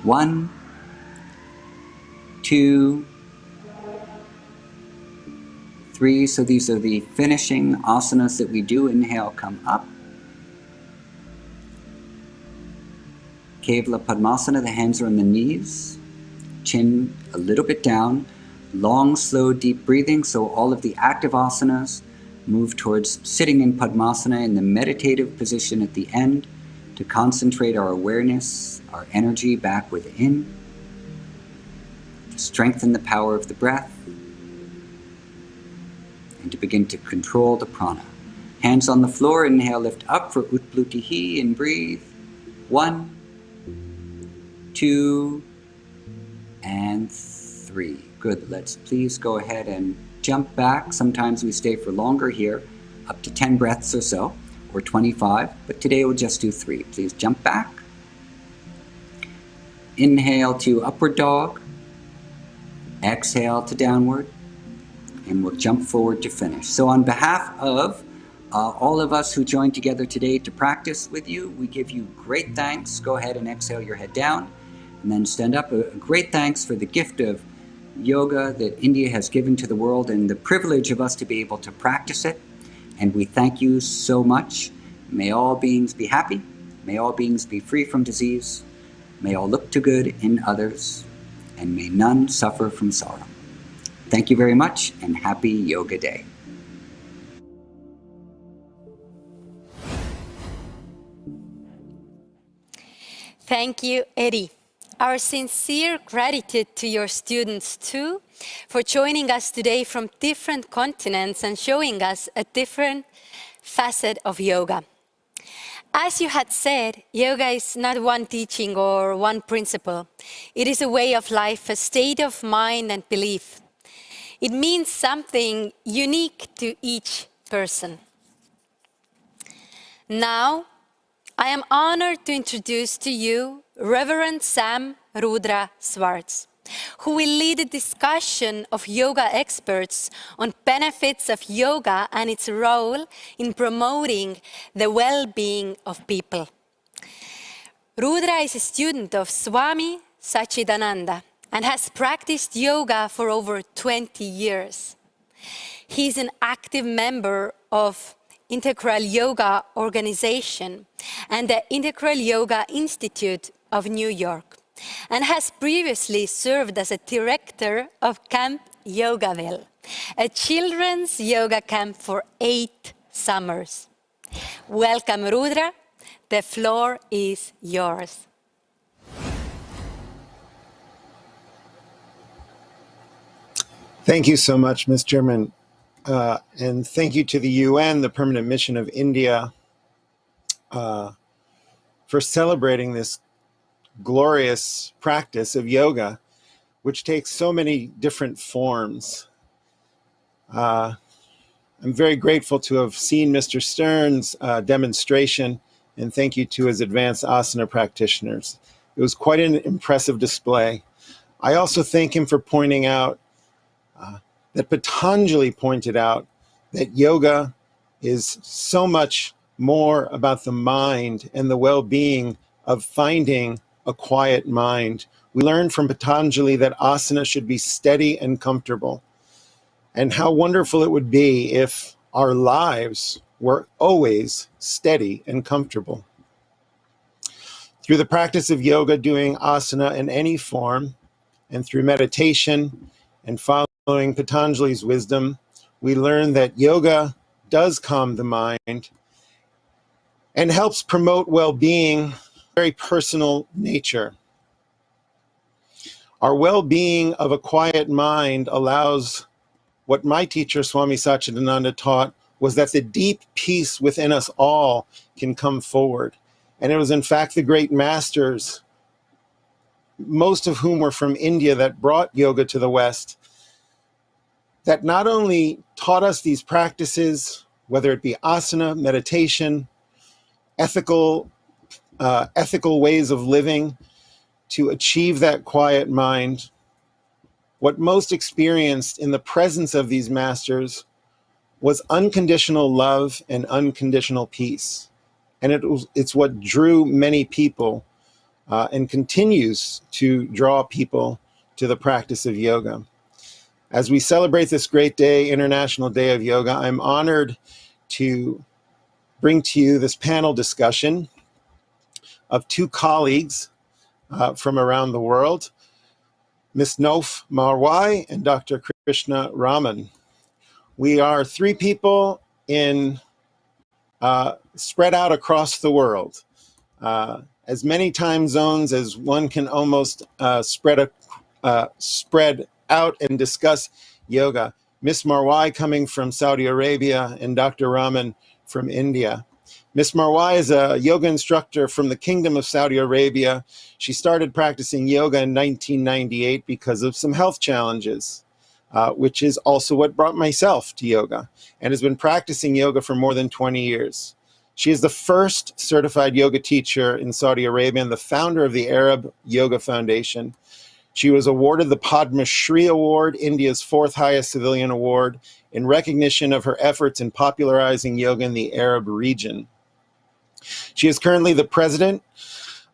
One, 2, 3. So these are the finishing asanas that we do. Inhale, come up. Kevala Padmasana, the hands are on the knees. Chin a little bit down. Long, slow, deep breathing. So all of the active asanas move towards sitting in Padmasana in the meditative position at the end to concentrate our awareness, our energy back within, to strengthen the power of the breath, and to begin to control the prana. Hands on the floor, inhale, lift up for Utplutihi and breathe. 1, 2, and 3. Good, let's please go ahead and jump back. Sometimes we stay for longer here, up to 10 breaths or so, or 25, but today we'll just do 3. Please jump back. Inhale to upward dog. Exhale to downward. And we'll jump forward to finish. So on behalf of All of us who joined together today to practice with you, we give you great thanks. Go ahead and exhale your head down and then stand up. A great thanks for the gift of yoga that India has given to the world and the privilege of us to be able to practice it. And we thank you so much. May all beings be happy. May all beings be free from disease. May all look to good in others. And may none suffer from sorrow. Thank you very much and happy Yoga Day. Thank you, Eddie. Our sincere gratitude to your students too for joining us today from different continents and showing us a different facet of yoga. As you had said, yoga is not one teaching or one principle. It is a way of life, a state of mind and belief. It means something unique to each person. Now, I am honored to introduce to you Reverend Sam Rudra Swartz, who will lead a discussion of yoga experts on benefits of yoga and its role in promoting the well-being of people. Rudra is a student of Swami Satchidananda and has practiced yoga for over 20 years. He is an active member of Integral Yoga Organization and the Integral Yoga Institute of New York, and has previously served as a director of Camp Yogaville, a children's yoga camp for 8 summers. Welcome, Rudra. The floor is yours. Thank you so much, Ms. German. And thank you to the UN, the Permanent Mission of India, for celebrating this glorious practice of yoga, which takes so many different forms. I'm very grateful to have seen Mr. Stern's demonstration, and thank you to his advanced asana practitioners. It was quite an impressive display. I also thank him for pointing out that Patanjali pointed out that yoga is so much more about the mind and the well-being of finding a quiet mind. We learned from Patanjali that asana should be steady and comfortable, and how wonderful it would be if our lives were always steady and comfortable. Through the practice of yoga, doing asana in any form, and through meditation and following Patanjali's wisdom, we learn that yoga does calm the mind and helps promote well-being, very personal nature. Our well-being of a quiet mind allows what my teacher, Swami Satchidananda, taught was that the deep peace within us all can come forward. And it was in fact the great masters, most of whom were from India, that brought yoga to the West, that not only taught us these practices, whether it be asana, meditation, ethical ways of living to achieve that quiet mind. What most experienced in the presence of these masters was unconditional love and unconditional peace. And it's what drew many people and continues to draw people to the practice of yoga. As we celebrate this great day, International Day of Yoga, I'm honored to bring to you this panel discussion of 2 colleagues from around the world, Ms. Nof Marwai and Dr. Krishna Raman. We are 3 people spread out across the world, as many time zones as one can almost spread out and discuss yoga. Ms. Marwai coming from Saudi Arabia and Dr. Raman from India. Ms. Marwai is a yoga instructor from the Kingdom of Saudi Arabia. She started practicing yoga in 1998 because of some health challenges, which is also what brought myself to yoga, and has been practicing yoga for more than 20 years. She is the first certified yoga teacher in Saudi Arabia and the founder of the Arab Yoga Foundation. She was awarded the Padma Shri Award, India's fourth highest civilian award, in recognition of her efforts in popularizing yoga in the Arab region. She is currently the president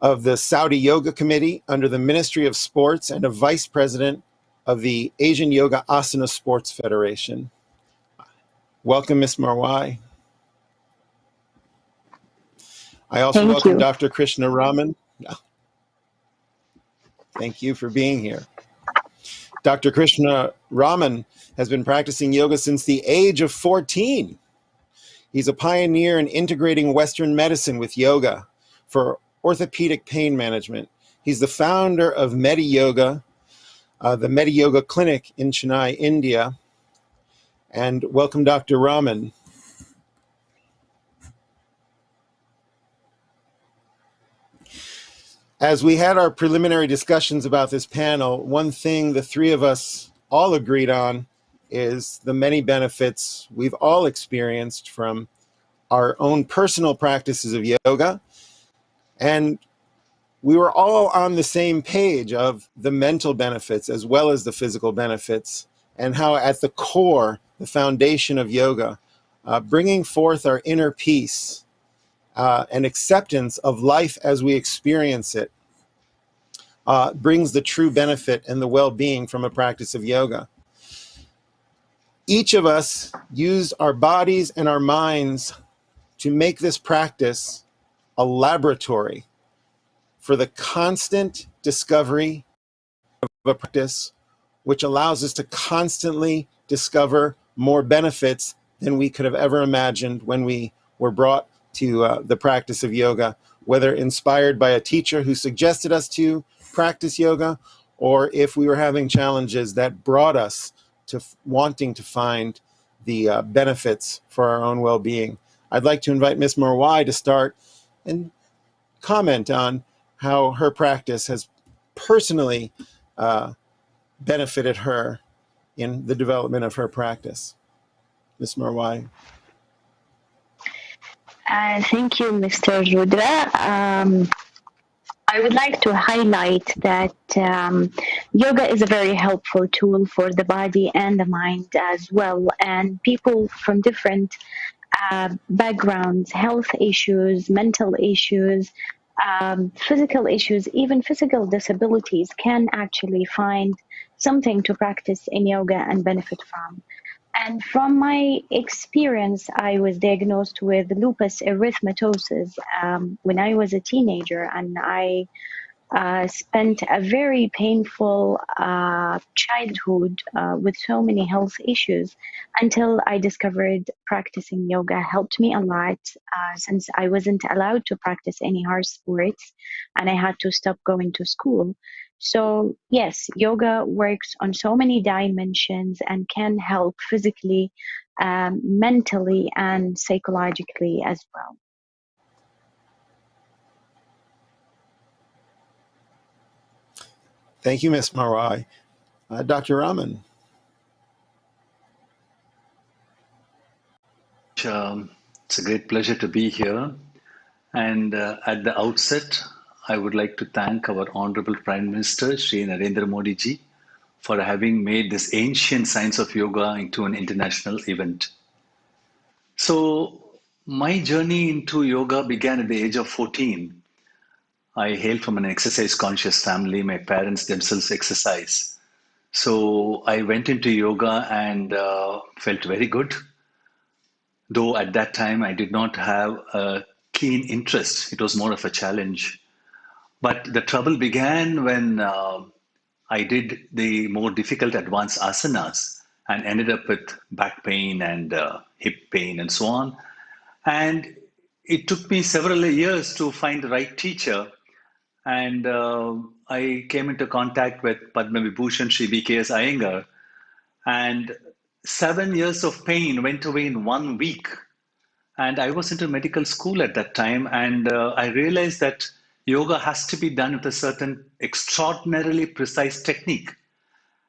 of the Saudi Yoga Committee under the Ministry of Sports and a vice president of the Asian Yoga Asana Sports Federation. Welcome, Ms. Marwai. I also Thank welcome you. Dr. Krishna Raman. Thank you for being here. Dr. Krishna Raman has been practicing yoga since the age of 14. He's a pioneer in integrating Western medicine with yoga for orthopedic pain management. He's the founder of Medi Yoga, the Medi Yoga Clinic in Chennai, India. And welcome, Dr. Raman. As we had our preliminary discussions about this panel, one thing the three of us all agreed on is the many benefits we've all experienced from our own personal practices of yoga. And we were all on the same page of the mental benefits as well as the physical benefits, and how at the core, the foundation of yoga, bringing forth our inner peace and acceptance of life as we experience it, brings the true benefit and the well-being from a practice of yoga. Each of us use our bodies and our minds to make this practice a laboratory for the constant discovery of a practice, which allows us to constantly discover more benefits than we could have ever imagined when we were brought to the practice of yoga, whether inspired by a teacher who suggested us to practice yoga, or if we were having challenges that brought us to wanting to find the benefits for our own well-being. I'd like to invite Ms. Marwai to start and comment on how her practice has personally benefited her in the development of her practice. Ms. Marwai. Thank you, Mr. Rudra. I would like to highlight that yoga is a very helpful tool for the body and the mind as well. And people from different backgrounds, health issues, mental issues, physical issues, even physical disabilities can actually find something to practice in yoga and benefit from. And from my experience, I was diagnosed with lupus erythematosus when I was a teenager, and I spent a very painful childhood with so many health issues until I discovered practicing yoga helped me a lot since I wasn't allowed to practice any hard sports and I had to stop going to school. So yes, yoga works on so many dimensions and can help physically, mentally, and psychologically as well. Thank you, Ms. Marwai. Dr. Raman. It's a great pleasure to be here. And at the outset, I would like to thank our Honorable Prime Minister, Shri Narendra Modi ji, for having made this ancient science of yoga into an international event. So my journey into yoga began at the age of 14. I hail from an exercise conscious family. My parents themselves exercise. So I went into yoga and felt very good. Though at that time I did not have a keen interest, it was more of a challenge. But the trouble began when I did the more difficult advanced asanas and ended up with back pain and hip pain and so on. And it took me several years to find the right teacher. And I came into contact with Padma Vibhushan Sri B.K.S. Iyengar. And 7 years of pain went away in 1 week. And I was into medical school at that time. And I realized that yoga has to be done with a certain extraordinarily precise technique.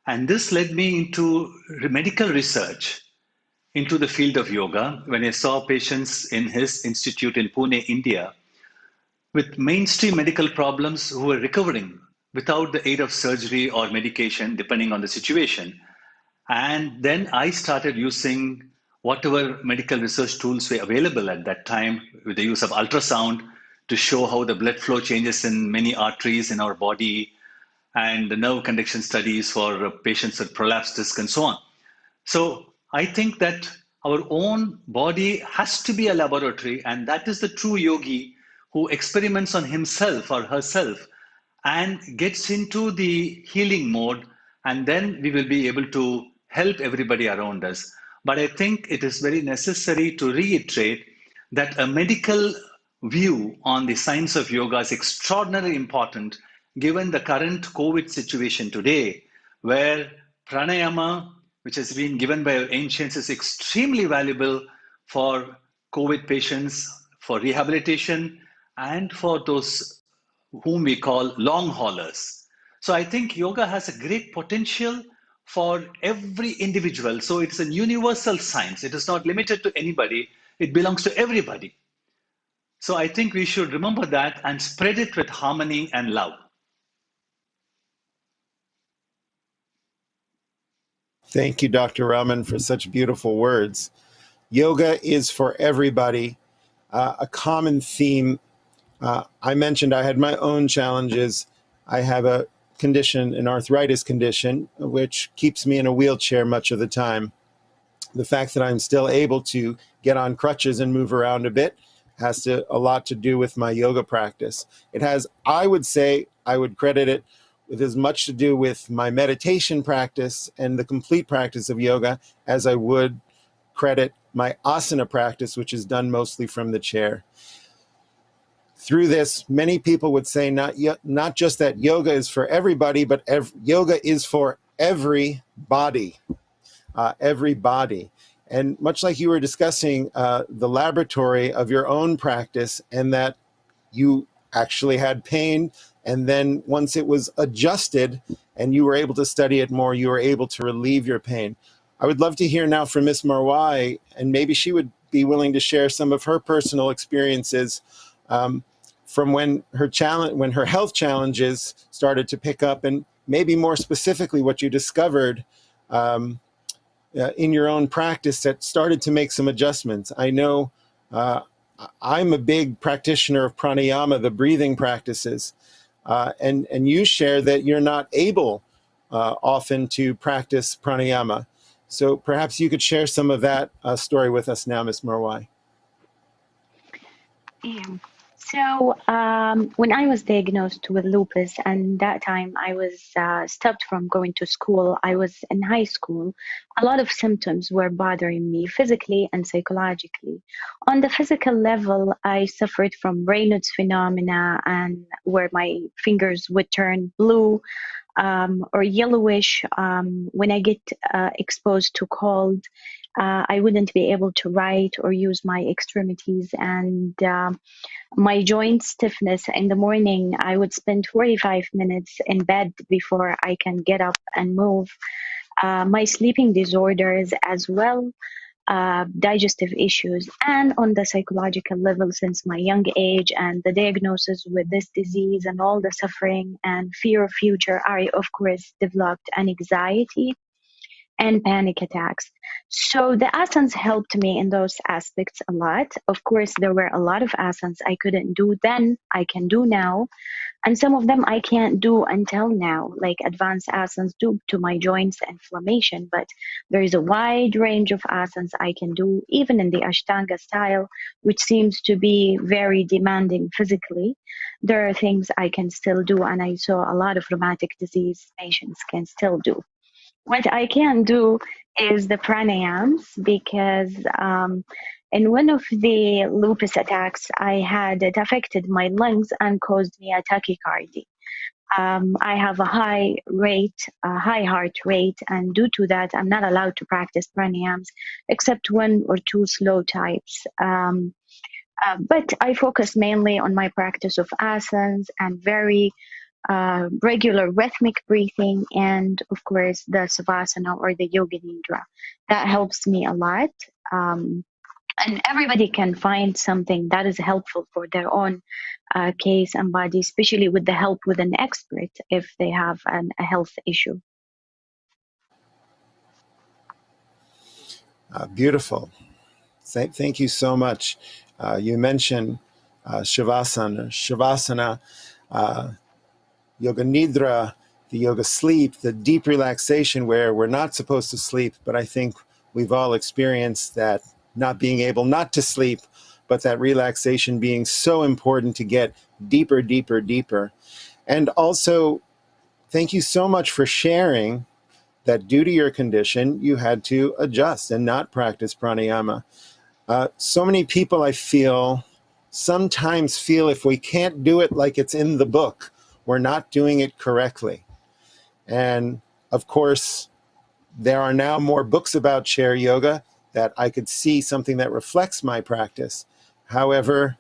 And this led me into medical research into the field of yoga when I saw patients in his institute in Pune, India, with mainstream medical problems who were recovering without the aid of surgery or medication, depending on the situation. And then I started using whatever medical research tools were available at that time with the use of ultrasound to show how the blood flow changes in many arteries in our body and the nerve conduction studies for patients with prolapsed disc and so on. So I think that our own body has to be a laboratory, and that is the true yogi who experiments on himself or herself and gets into the healing mode, and then we will be able to help everybody around us. But I think it is very necessary to reiterate that a medical view on the science of yoga is extraordinarily important given the current COVID situation today, where pranayama, which has been given by our ancients, is extremely valuable for COVID patients, for rehabilitation, and for those whom we call long haulers. So I think yoga has a great potential for every individual. So it's a universal science. It is not limited to anybody. It belongs to everybody. So I think we should remember that and spread it with harmony and love. Thank you, Dr. Raman, for such beautiful words. Yoga is for everybody. A common theme. I mentioned I had my own challenges. I have a condition, an arthritis condition, which keeps me in a wheelchair much of the time. The fact that I'm still able to get on crutches and move around a bit has a lot to do with my yoga practice. It has, I would say, I would credit it with as much to do with my meditation practice and the complete practice of yoga as I would credit my asana practice, which is done mostly from the chair. Through this, many people would say not just that yoga is for everybody, but yoga is for every body. And much like you were discussing the laboratory of your own practice, and that you actually had pain, and then once it was adjusted and you were able to study it more, you were able to relieve your pain. I would love to hear now from Miss Marwai, and maybe she would be willing to share some of her personal experiences from when her health challenges started to pick up, and maybe more specifically what you discovered in your own practice that started to make some adjustments. I know I'm a big practitioner of pranayama, the breathing practices, and you share that you're not able often to practice pranayama. So perhaps you could share some of that story with us now, Ms. Marwai. Yeah. So when I was diagnosed with lupus, and that time I was stopped from going to school, I was in high school, a lot of symptoms were bothering me physically and psychologically. On the physical level, I suffered from Raynaud's phenomena, and where my fingers would turn blue or yellowish when I get exposed to cold. I wouldn't be able to write or use my extremities, and my joint stiffness in the morning, I would spend 45 minutes in bed before I can get up and move. My sleeping disorders as well, digestive issues, and on the psychological level, since my young age and the diagnosis with this disease and all the suffering and fear of future, I of course developed an anxiety and panic attacks. So the asanas helped me in those aspects a lot. Of course, there were a lot of asanas I couldn't do then, I can do now. And some of them I can't do until now, like advanced asanas due to my joints inflammation. But there is a wide range of asanas I can do, even in the Ashtanga style, which seems to be very demanding physically. There are things I can still do, and I saw a lot of rheumatic disease patients can still do. What I can do is the pranayams, because in one of the lupus attacks I had, it affected my lungs and caused me a tachycardia. I have a high heart rate, and due to that, I'm not allowed to practice pranayams except one or two slow types. But I focus mainly on my practice of asanas and very regular rhythmic breathing, and of course the savasana or the yoga nidra. That helps me a lot. and everybody can find something that is helpful for their own case and body, especially with the help with an expert if they have a health issue. Beautiful. Thank you so much. You mentioned Shavasana, Yoga Nidra, the yoga sleep, the deep relaxation where we're not supposed to sleep, but I think we've all experienced that not being able not to sleep, but that relaxation being so important to get deeper, deeper, deeper. And also, thank you so much for sharing that due to your condition, you had to adjust and not practice pranayama. So many people, I feel, sometimes feel if we can't do it like it's in the book, we're not doing it correctly. And of course, there are now more books about chair yoga that I could see something that reflects my practice. However,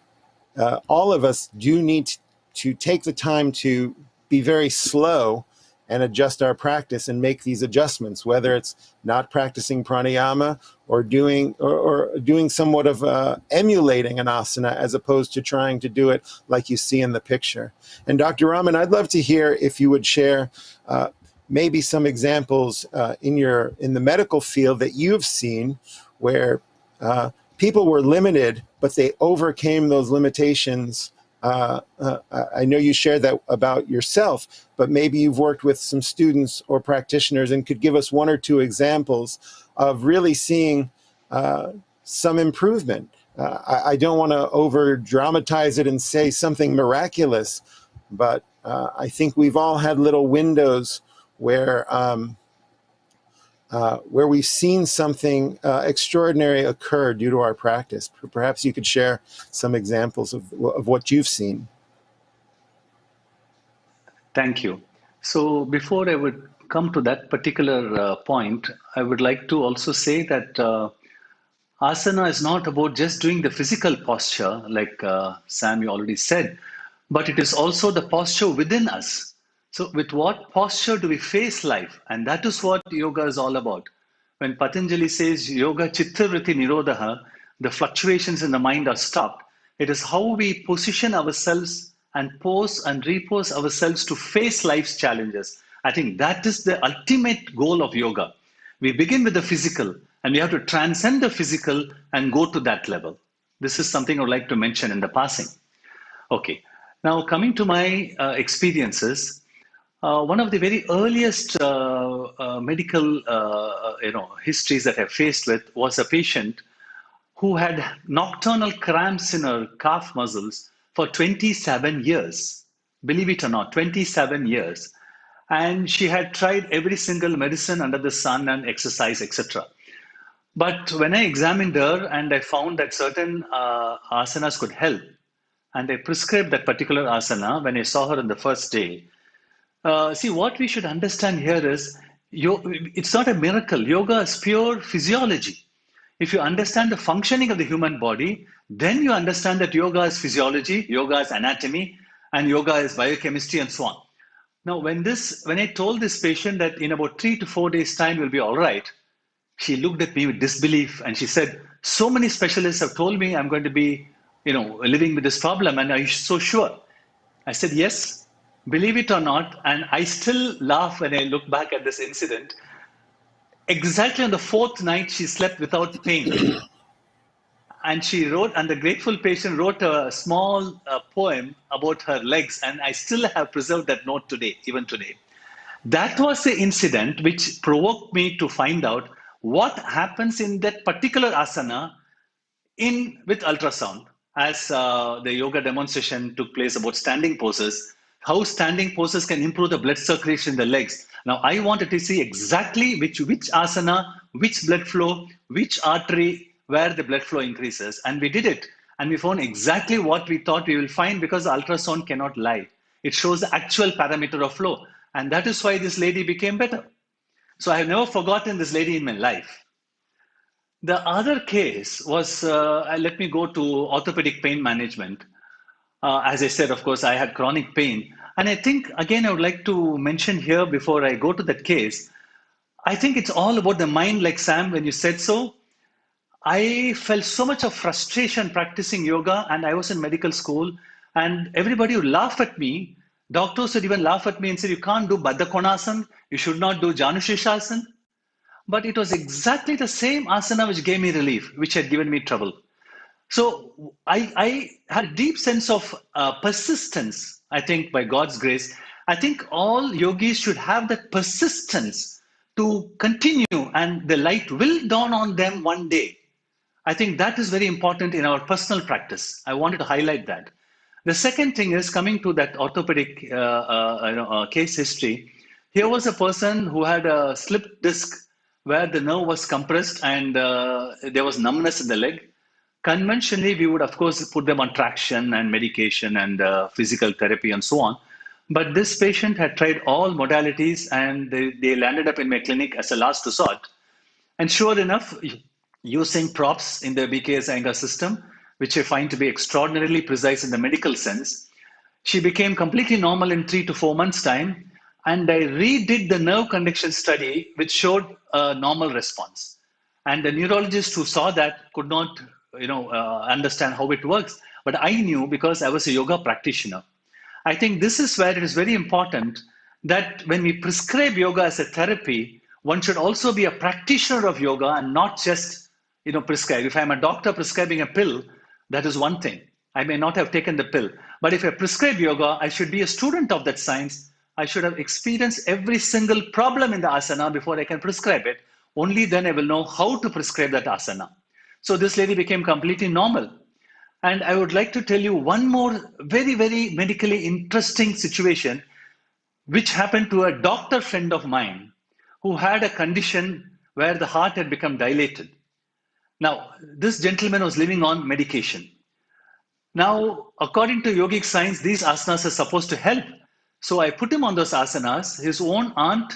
all of us do need to take the time to be very slow and adjust our practice and make these adjustments, whether it's not practicing pranayama or doing somewhat of emulating an asana as opposed to trying to do it like you see in the picture. And Dr. Rahman, I'd love to hear if you would share maybe some examples in the medical field that you've seen where people were limited, but they overcame those limitations. I know you shared that about yourself, but maybe you've worked with some students or practitioners and could give us one or two examples of really seeing some improvement. I don't want to over dramatize it and say something miraculous, but I think we've all had little windows where we've seen something extraordinary occur due to our practice. Perhaps you could share some examples of what you've seen. Thank you. So before I would come to that particular point, I would like to also say that asana is not about just doing the physical posture, like Sam, you already said, but it is also the posture within us. So with what posture do we face life? And that is what yoga is all about. When Patanjali says yoga chittavritti nirodha, the fluctuations in the mind are stopped. It is how we position ourselves and pose and repose ourselves to face life's challenges. I think that is the ultimate goal of yoga. We begin with the physical and we have to transcend the physical and go to that level. This is something I would like to mention in the passing. Okay, now coming to my experiences, one of the very earliest medical histories that I faced with was a patient who had nocturnal cramps in her calf muscles for 27 years. Believe it or not, 27 years. And she had tried every single medicine under the sun and exercise, etc. But when I examined her and I found that certain asanas could help, and I prescribed that particular asana when I saw her on the first day. See, what we should understand here is, it's not a miracle. Yoga is pure physiology. If you understand the functioning of the human body, then you understand that yoga is physiology, yoga is anatomy, and yoga is biochemistry and so on. Now, when I told this patient that in about 3 to 4 days' time you'll be all right, she looked at me with disbelief and she said, so many specialists have told me I'm going to be, living with this problem, and are you so sure? I said, yes, believe it or not, and I still laugh when I look back at this incident. Exactly on the 4th night, she slept without pain. And she wrote, and the grateful patient wrote a small poem about her legs, and I still have preserved that note today, even today. That was the incident which provoked me to find out what happens in that particular asana with ultrasound, as the yoga demonstration took place about standing poses, how standing poses can improve the blood circulation in the legs. Now, I wanted to see exactly which asana, which blood flow, which artery, where the blood flow increases. And we did it. And we found exactly what we thought we will find, because the ultrasound cannot lie. It shows the actual parameter of flow. And that is why this lady became better. So I have never forgotten this lady in my life. The other case was, let me go to orthopedic pain management. As I said, of course, I had chronic pain. And I think, again, I would like to mention here before I go to that case, I think it's all about the mind, like Sam, when you said so. I felt so much of frustration practicing yoga, and I was in medical school, and everybody would laugh at me. Doctors would even laugh at me and say, "You can't do Baddha Konasana, you should not do Janushirshasana." But it was exactly the same asana which gave me relief, which had given me trouble. So I had a deep sense of persistence, I think, by God's grace. I think all yogis should have that persistence to continue, and the light will dawn on them one day. I think that is very important in our personal practice. I wanted to highlight that. The second thing is coming to that orthopedic case history. Here was a person who had a slipped disc where the nerve was compressed and there was numbness in the leg. Conventionally, we would, of course, put them on traction and medication and physical therapy and so on. But this patient had tried all modalities and they landed up in my clinic as a last resort. And sure enough, using props in the BKS Iyengar system, which I find to be extraordinarily precise in the medical sense, she became completely normal in 3 to 4 months' time. And I redid the nerve conduction study, which showed a normal response. And the neurologist who saw that could not understand how it works. But I knew because I was a yoga practitioner. I think this is where it is very important that when we prescribe yoga as a therapy, one should also be a practitioner of yoga and not just prescribe. If I'm a doctor prescribing a pill, that is one thing. I may not have taken the pill. But if I prescribe yoga, I should be a student of that science. I should have experienced every single problem in the asana before I can prescribe it. Only then I will know how to prescribe that asana. So this lady became completely normal. And I would like to tell you one more very, very medically interesting situation, which happened to a doctor friend of mine who had a condition where the heart had become dilated. Now, this gentleman was living on medication. Now, according to yogic science, these asanas are supposed to help. So I put him on those asanas. His own aunt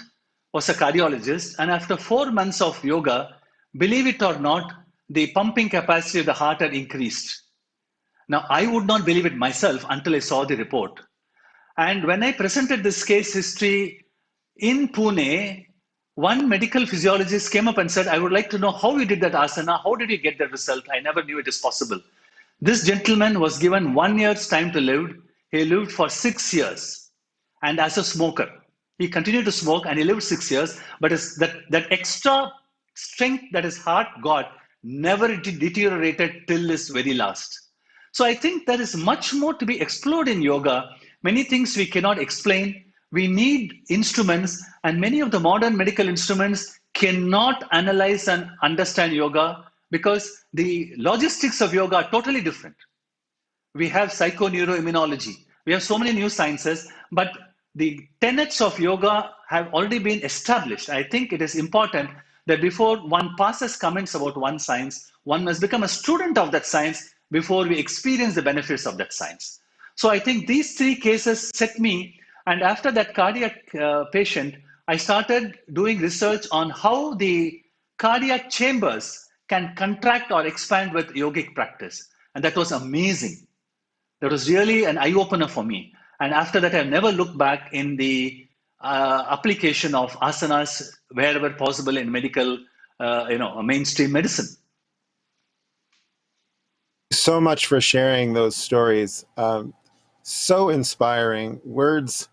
was a cardiologist. And after 4 months of yoga, believe it or not, the pumping capacity of the heart had increased. Now, I would not believe it myself until I saw the report. And when I presented this case history in Pune, one medical physiologist came up and said, "I would like to know how you did that asana. How did you get that result? I never knew it is possible." This gentleman was given 1 year's time to live. He lived for 6 years. And as a smoker, he continued to smoke and he lived 6 years. But that extra strength that his heart got never deteriorated till his very last. So I think there is much more to be explored in yoga. Many things we cannot explain. We need instruments, and many of the modern medical instruments cannot analyze and understand yoga because the logistics of yoga are totally different. We have psychoneuroimmunology. We have so many new sciences, but the tenets of yoga have already been established. I think it is important that before one passes comments about one science, one must become a student of that science before we experience the benefits of that science. So I think these 3 cases set me, and after that cardiac patient, I started doing research on how the cardiac chambers can contract or expand with yogic practice. And that was amazing. That was really an eye-opener for me. And after that, I've never looked back in the application of asanas wherever possible in medical, mainstream medicine. So much for sharing those stories. So inspiring. Words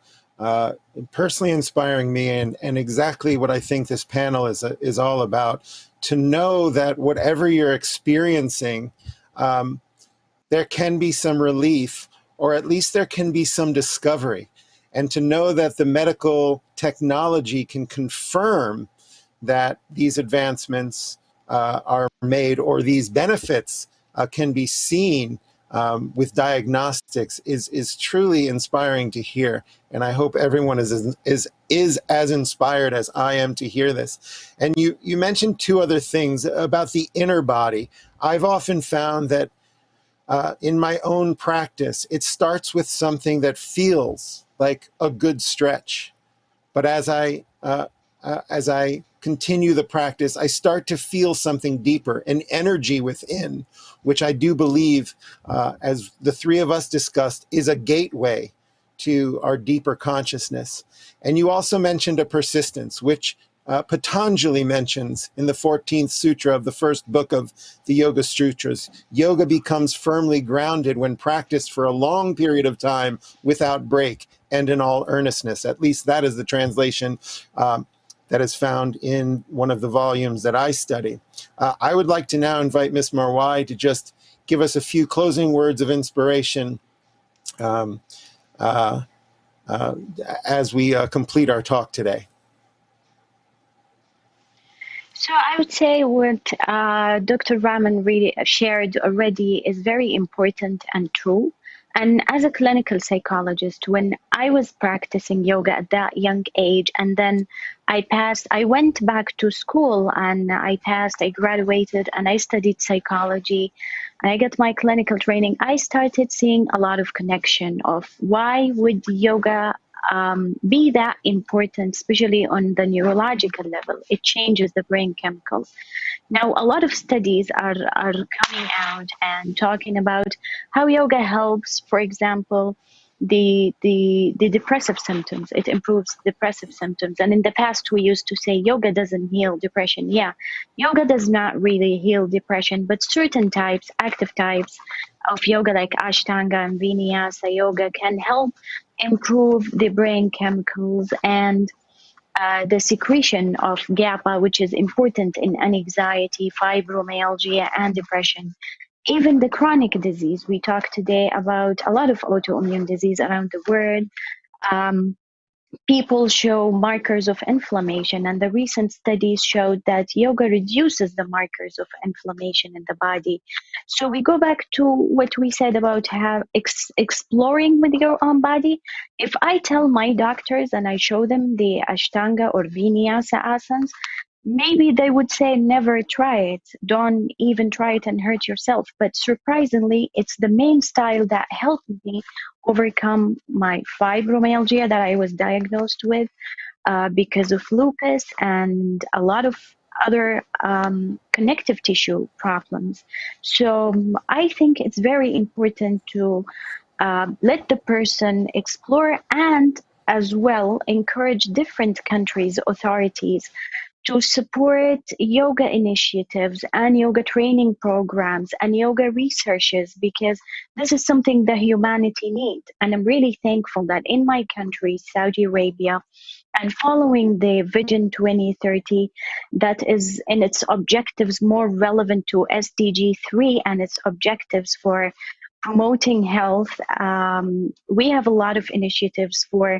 personally inspiring me, and exactly what I think this panel is all about. To know that whatever you're experiencing, there can be some relief, or at least there can be some discovery. And to know that the medical technology can confirm that these advancements are made, or these benefits can be seen with diagnostics is truly inspiring to hear. And I hope everyone is as inspired as I am to hear this. And you mentioned 2 other things about the inner body. I've often found that in my own practice, it starts with something that feels like a good stretch. But as I continue the practice, I start to feel something deeper, an energy within, which I do believe, as the 3 of us discussed, is a gateway to our deeper consciousness. And you also mentioned a persistence, which Patanjali mentions in the 14th sutra of the first book of the Yoga Sutras. Yoga becomes firmly grounded when practiced for a long period of time without break and in all earnestness. At least that is the translation that is found in one of the volumes that I study. I would like to now invite Ms. Marwai to just give us a few closing words of inspiration as we complete our talk today. So I would say what Dr. Rahman really shared already is very important and true. And as a clinical psychologist, when I was practicing yoga at that young age, and then I went back to school and I passed, I graduated, and I studied psychology, and I got my clinical training, I started seeing a lot of connection of why would yoga be that important, especially on the neurological level. It changes the brain chemicals. Now, a lot of studies are coming out and talking about how yoga helps, for example, the depressive symptoms. It improves depressive symptoms. And in the past, we used to say yoga doesn't heal depression. Yeah, yoga does not really heal depression, but certain types, active types of yoga like Ashtanga and Vinyasa yoga can help improve the brain chemicals and the secretion of GABA, which is important in anxiety, fibromyalgia, and depression. Even the chronic disease, we talked today about a lot of autoimmune disease around the world. People show markers of inflammation, and the recent studies showed that yoga reduces the markers of inflammation in the body. So we go back to what we said about exploring with your own body. If I tell my doctors and I show them the Ashtanga or Vinyasa asanas, maybe they would say never try it, don't even try it and hurt yourself. But surprisingly, it's the main style that helped me overcome my fibromyalgia that I was diagnosed with because of lupus and a lot of other connective tissue problems. So I think it's very important to let the person explore and as well encourage different countries' authorities to support yoga initiatives and yoga training programs and yoga researches, because this is something that humanity needs. And I'm really thankful that in my country, Saudi Arabia, and following the Vision 2030, that is in its objectives more relevant to SDG 3 and its objectives for promoting health, we have a lot of initiatives for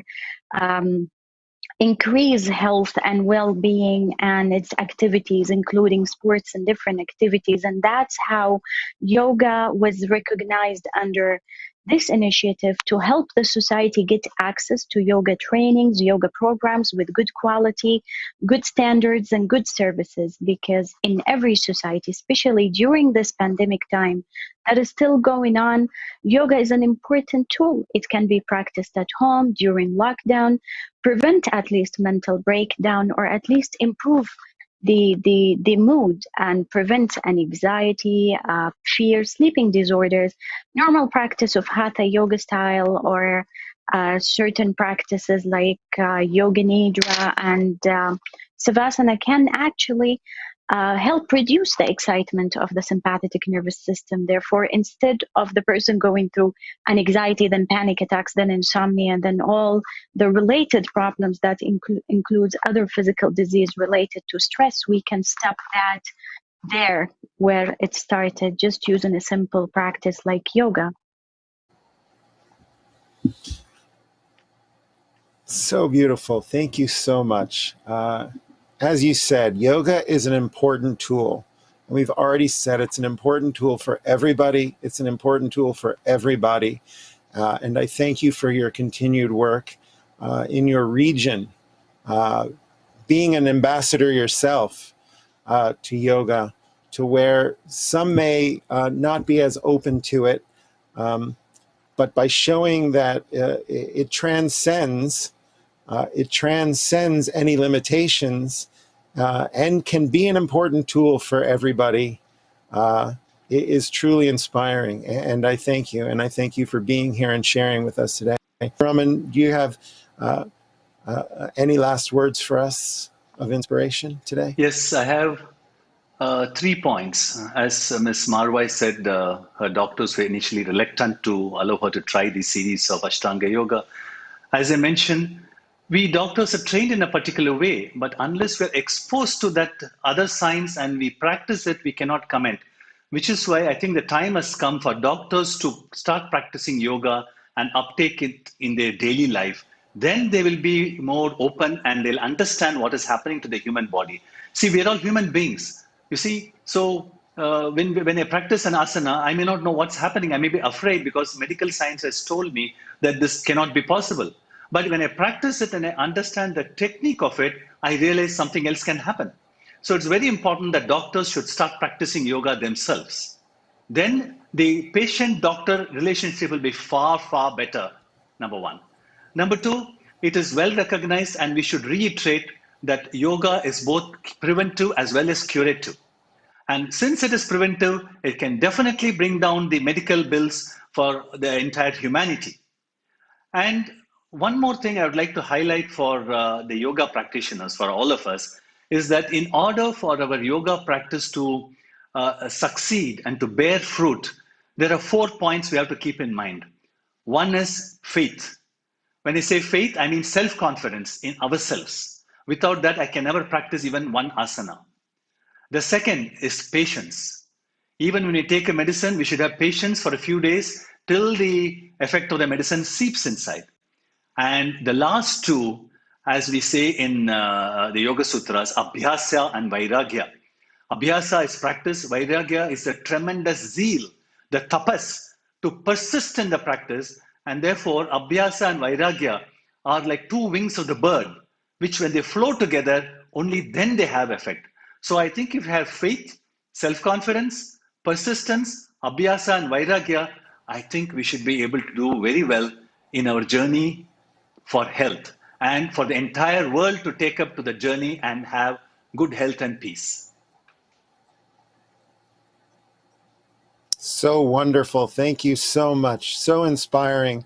increase health and well-being and its activities, including sports and different activities. And that's how yoga was recognized under this initiative to help the society get access to yoga trainings, yoga programs with good quality, good standards, and good services. Because in every society, especially during this pandemic time that is still going on, yoga is an important tool. It can be practiced at home during lockdown, prevent at least mental breakdown, or at least improve the mood and prevent anxiety, fear, sleeping disorders. Normal practice of hatha yoga style or certain practices like yoga nidra and savasana can actually help reduce the excitement of the sympathetic nervous system. Therefore, instead of the person going through an anxiety, then panic attacks, then insomnia, and then all the related problems that includes other physical disease related to stress, we can stop that there where it started, just using a simple practice like yoga. So beautiful. Thank you so much. As you said, yoga is an important tool. And we've already said it's an important tool for everybody. It's an important tool for everybody. And I thank you for your continued work in your region, being an ambassador yourself to yoga, to where some may not be as open to it, but by showing that it transcends any limitations and can be an important tool for everybody. It is truly inspiring, and I thank you. And I thank you for being here and sharing with us today. Raman, do you have any last words for us of inspiration today? Yes, I have 3 points. As Ms. Marwai said, her doctors were initially reluctant to allow her to try the series of Ashtanga Yoga. As I mentioned, we doctors are trained in a particular way, but unless we're exposed to that other science and we practice it, we cannot comment. Which is why I think the time has come for doctors to start practicing yoga and uptake it in their daily life. Then they will be more open and they'll understand what is happening to the human body. See, we're all human beings. You see, so when I practice an asana, I may not know what's happening. I may be afraid because medical science has told me that this cannot be possible. But when I practice it and I understand the technique of it, I realize something else can happen. So it's very important that doctors should start practicing yoga themselves. Then the patient-doctor relationship will be far, far better, number one. Number two, it is well recognized and we should reiterate that yoga is both preventive as well as curative. And since it is preventive, it can definitely bring down the medical bills for the entire humanity. And one more thing I would like to highlight for the yoga practitioners, for all of us, is that in order for our yoga practice to succeed and to bear fruit, there are 4 points we have to keep in mind. One is faith. When I say faith, I mean self-confidence in ourselves. Without that, I can never practice even one asana. The second is patience. Even when we take a medicine, we should have patience for a few days till the effect of the medicine seeps inside. And the last two, as we say in the Yoga Sutras, Abhyasa and Vairagya. Abhyasa is practice, Vairagya is the tremendous zeal, the tapas, to persist in the practice. And therefore, Abhyasa and Vairagya are like two wings of the bird, which when they flow together, only then they have effect. So I think if you have faith, self-confidence, persistence, Abhyasa and Vairagya, I think we should be able to do very well in our journey for health and for the entire world to take up to the journey and have good health and peace. So wonderful. Thank you so much. So inspiring.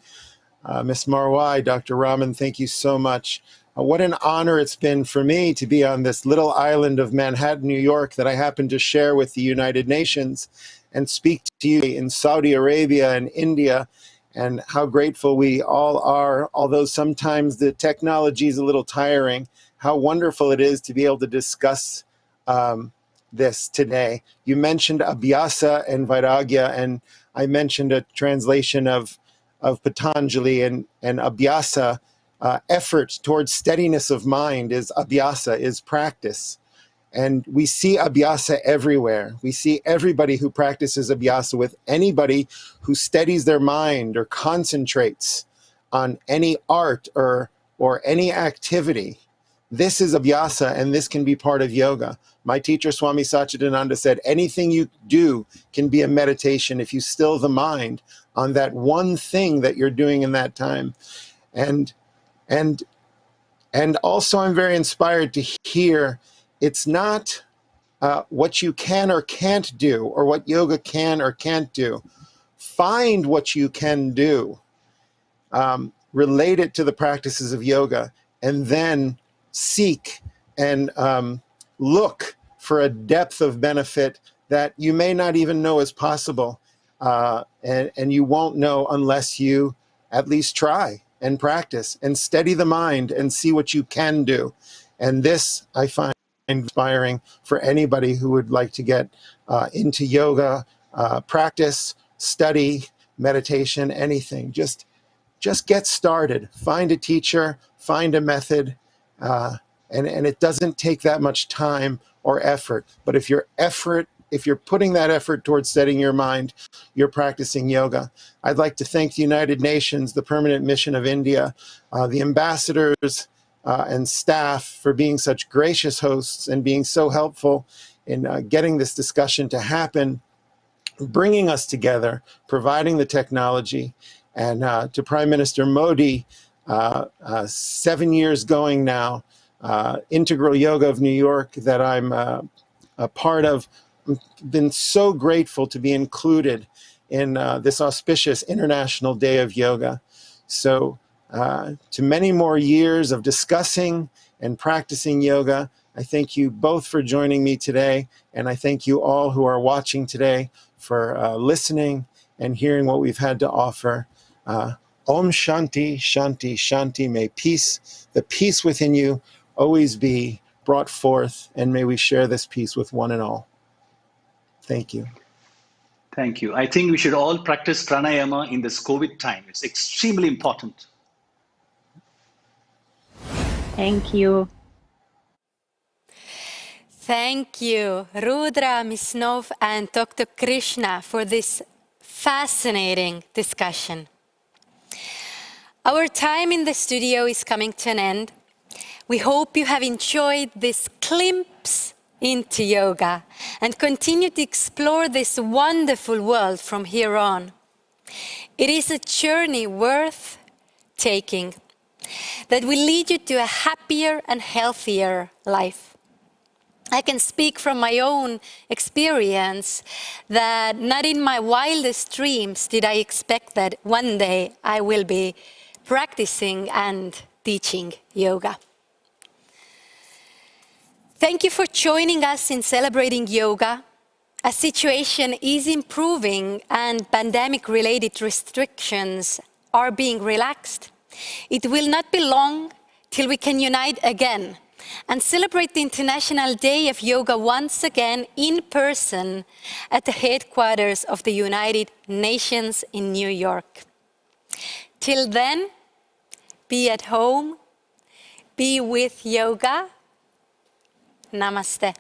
Ms. Marwai, Dr. Raman, thank you so much. What an honor it's been for me to be on this little island of Manhattan, New York, that I happen to share with the United Nations and speak to you in Saudi Arabia and India, and how grateful we all are, although sometimes the technology is a little tiring, how wonderful it is to be able to discuss this today. You mentioned Abhyasa and Vairagya, and I mentioned a translation of Patanjali, and Abhyasa, effort towards steadiness of mind, is Abhyasa, is practice. And we see Abhyasa everywhere. We see everybody who practices Abhyasa with anybody who steadies their mind or concentrates on any art or any activity. This is Abhyasa, and this can be part of yoga. My teacher, Swami Satchidananda, said anything you do can be a meditation if you still the mind on that one thing that you're doing in that time. And also I'm very inspired to hear it's not what you can or can't do, or what yoga can or can't do. Find what you can do, relate it to the practices of yoga, and then seek and look for a depth of benefit that you may not even know is possible. And you won't know unless you at least try and practice and steady the mind and see what you can do. And this I find inspiring for anybody who would like to get into yoga, practice, study, meditation, anything. Just get started. Find a teacher, find a method, and it doesn't take that much time or effort. But if you're putting that effort towards setting your mind, you're practicing yoga. I'd like to thank the United Nations, the Permanent Mission of India, the ambassadors and staff for being such gracious hosts and being so helpful in getting this discussion to happen, bringing us together, providing the technology, and to Prime Minister Modi, 7 years going now, Integral Yoga of New York that I'm a part of. I've been so grateful to be included in this auspicious International Day of Yoga. So to many more years of discussing and practicing yoga, I thank you both for joining me today, and I thank you all who are watching today for listening and hearing what we've had to offer. Om Shanti, Shanti, Shanti. May peace, the peace within you, always be brought forth, and may we share this peace with one and all. Thank you. Thank you. I think we should all practice pranayama in this COVID time. It's extremely important. Thank you. Thank you, Rudra, Ms. Nov, and Dr. Krishna for this fascinating discussion. Our time in the studio is coming to an end. We hope you have enjoyed this glimpse into yoga and continue to explore this wonderful world from here on. It is a journey worth taking that will lead you to a happier and healthier life. I can speak from my own experience that not in my wildest dreams did I expect that one day I will be practicing and teaching yoga. Thank you for joining us in celebrating yoga. As situation is improving and pandemic-related restrictions are being relaxed, it will not be long till we can unite again and celebrate the International Day of Yoga once again in person at the headquarters of the United Nations in New York. Till then, be at home, be with yoga. Namaste.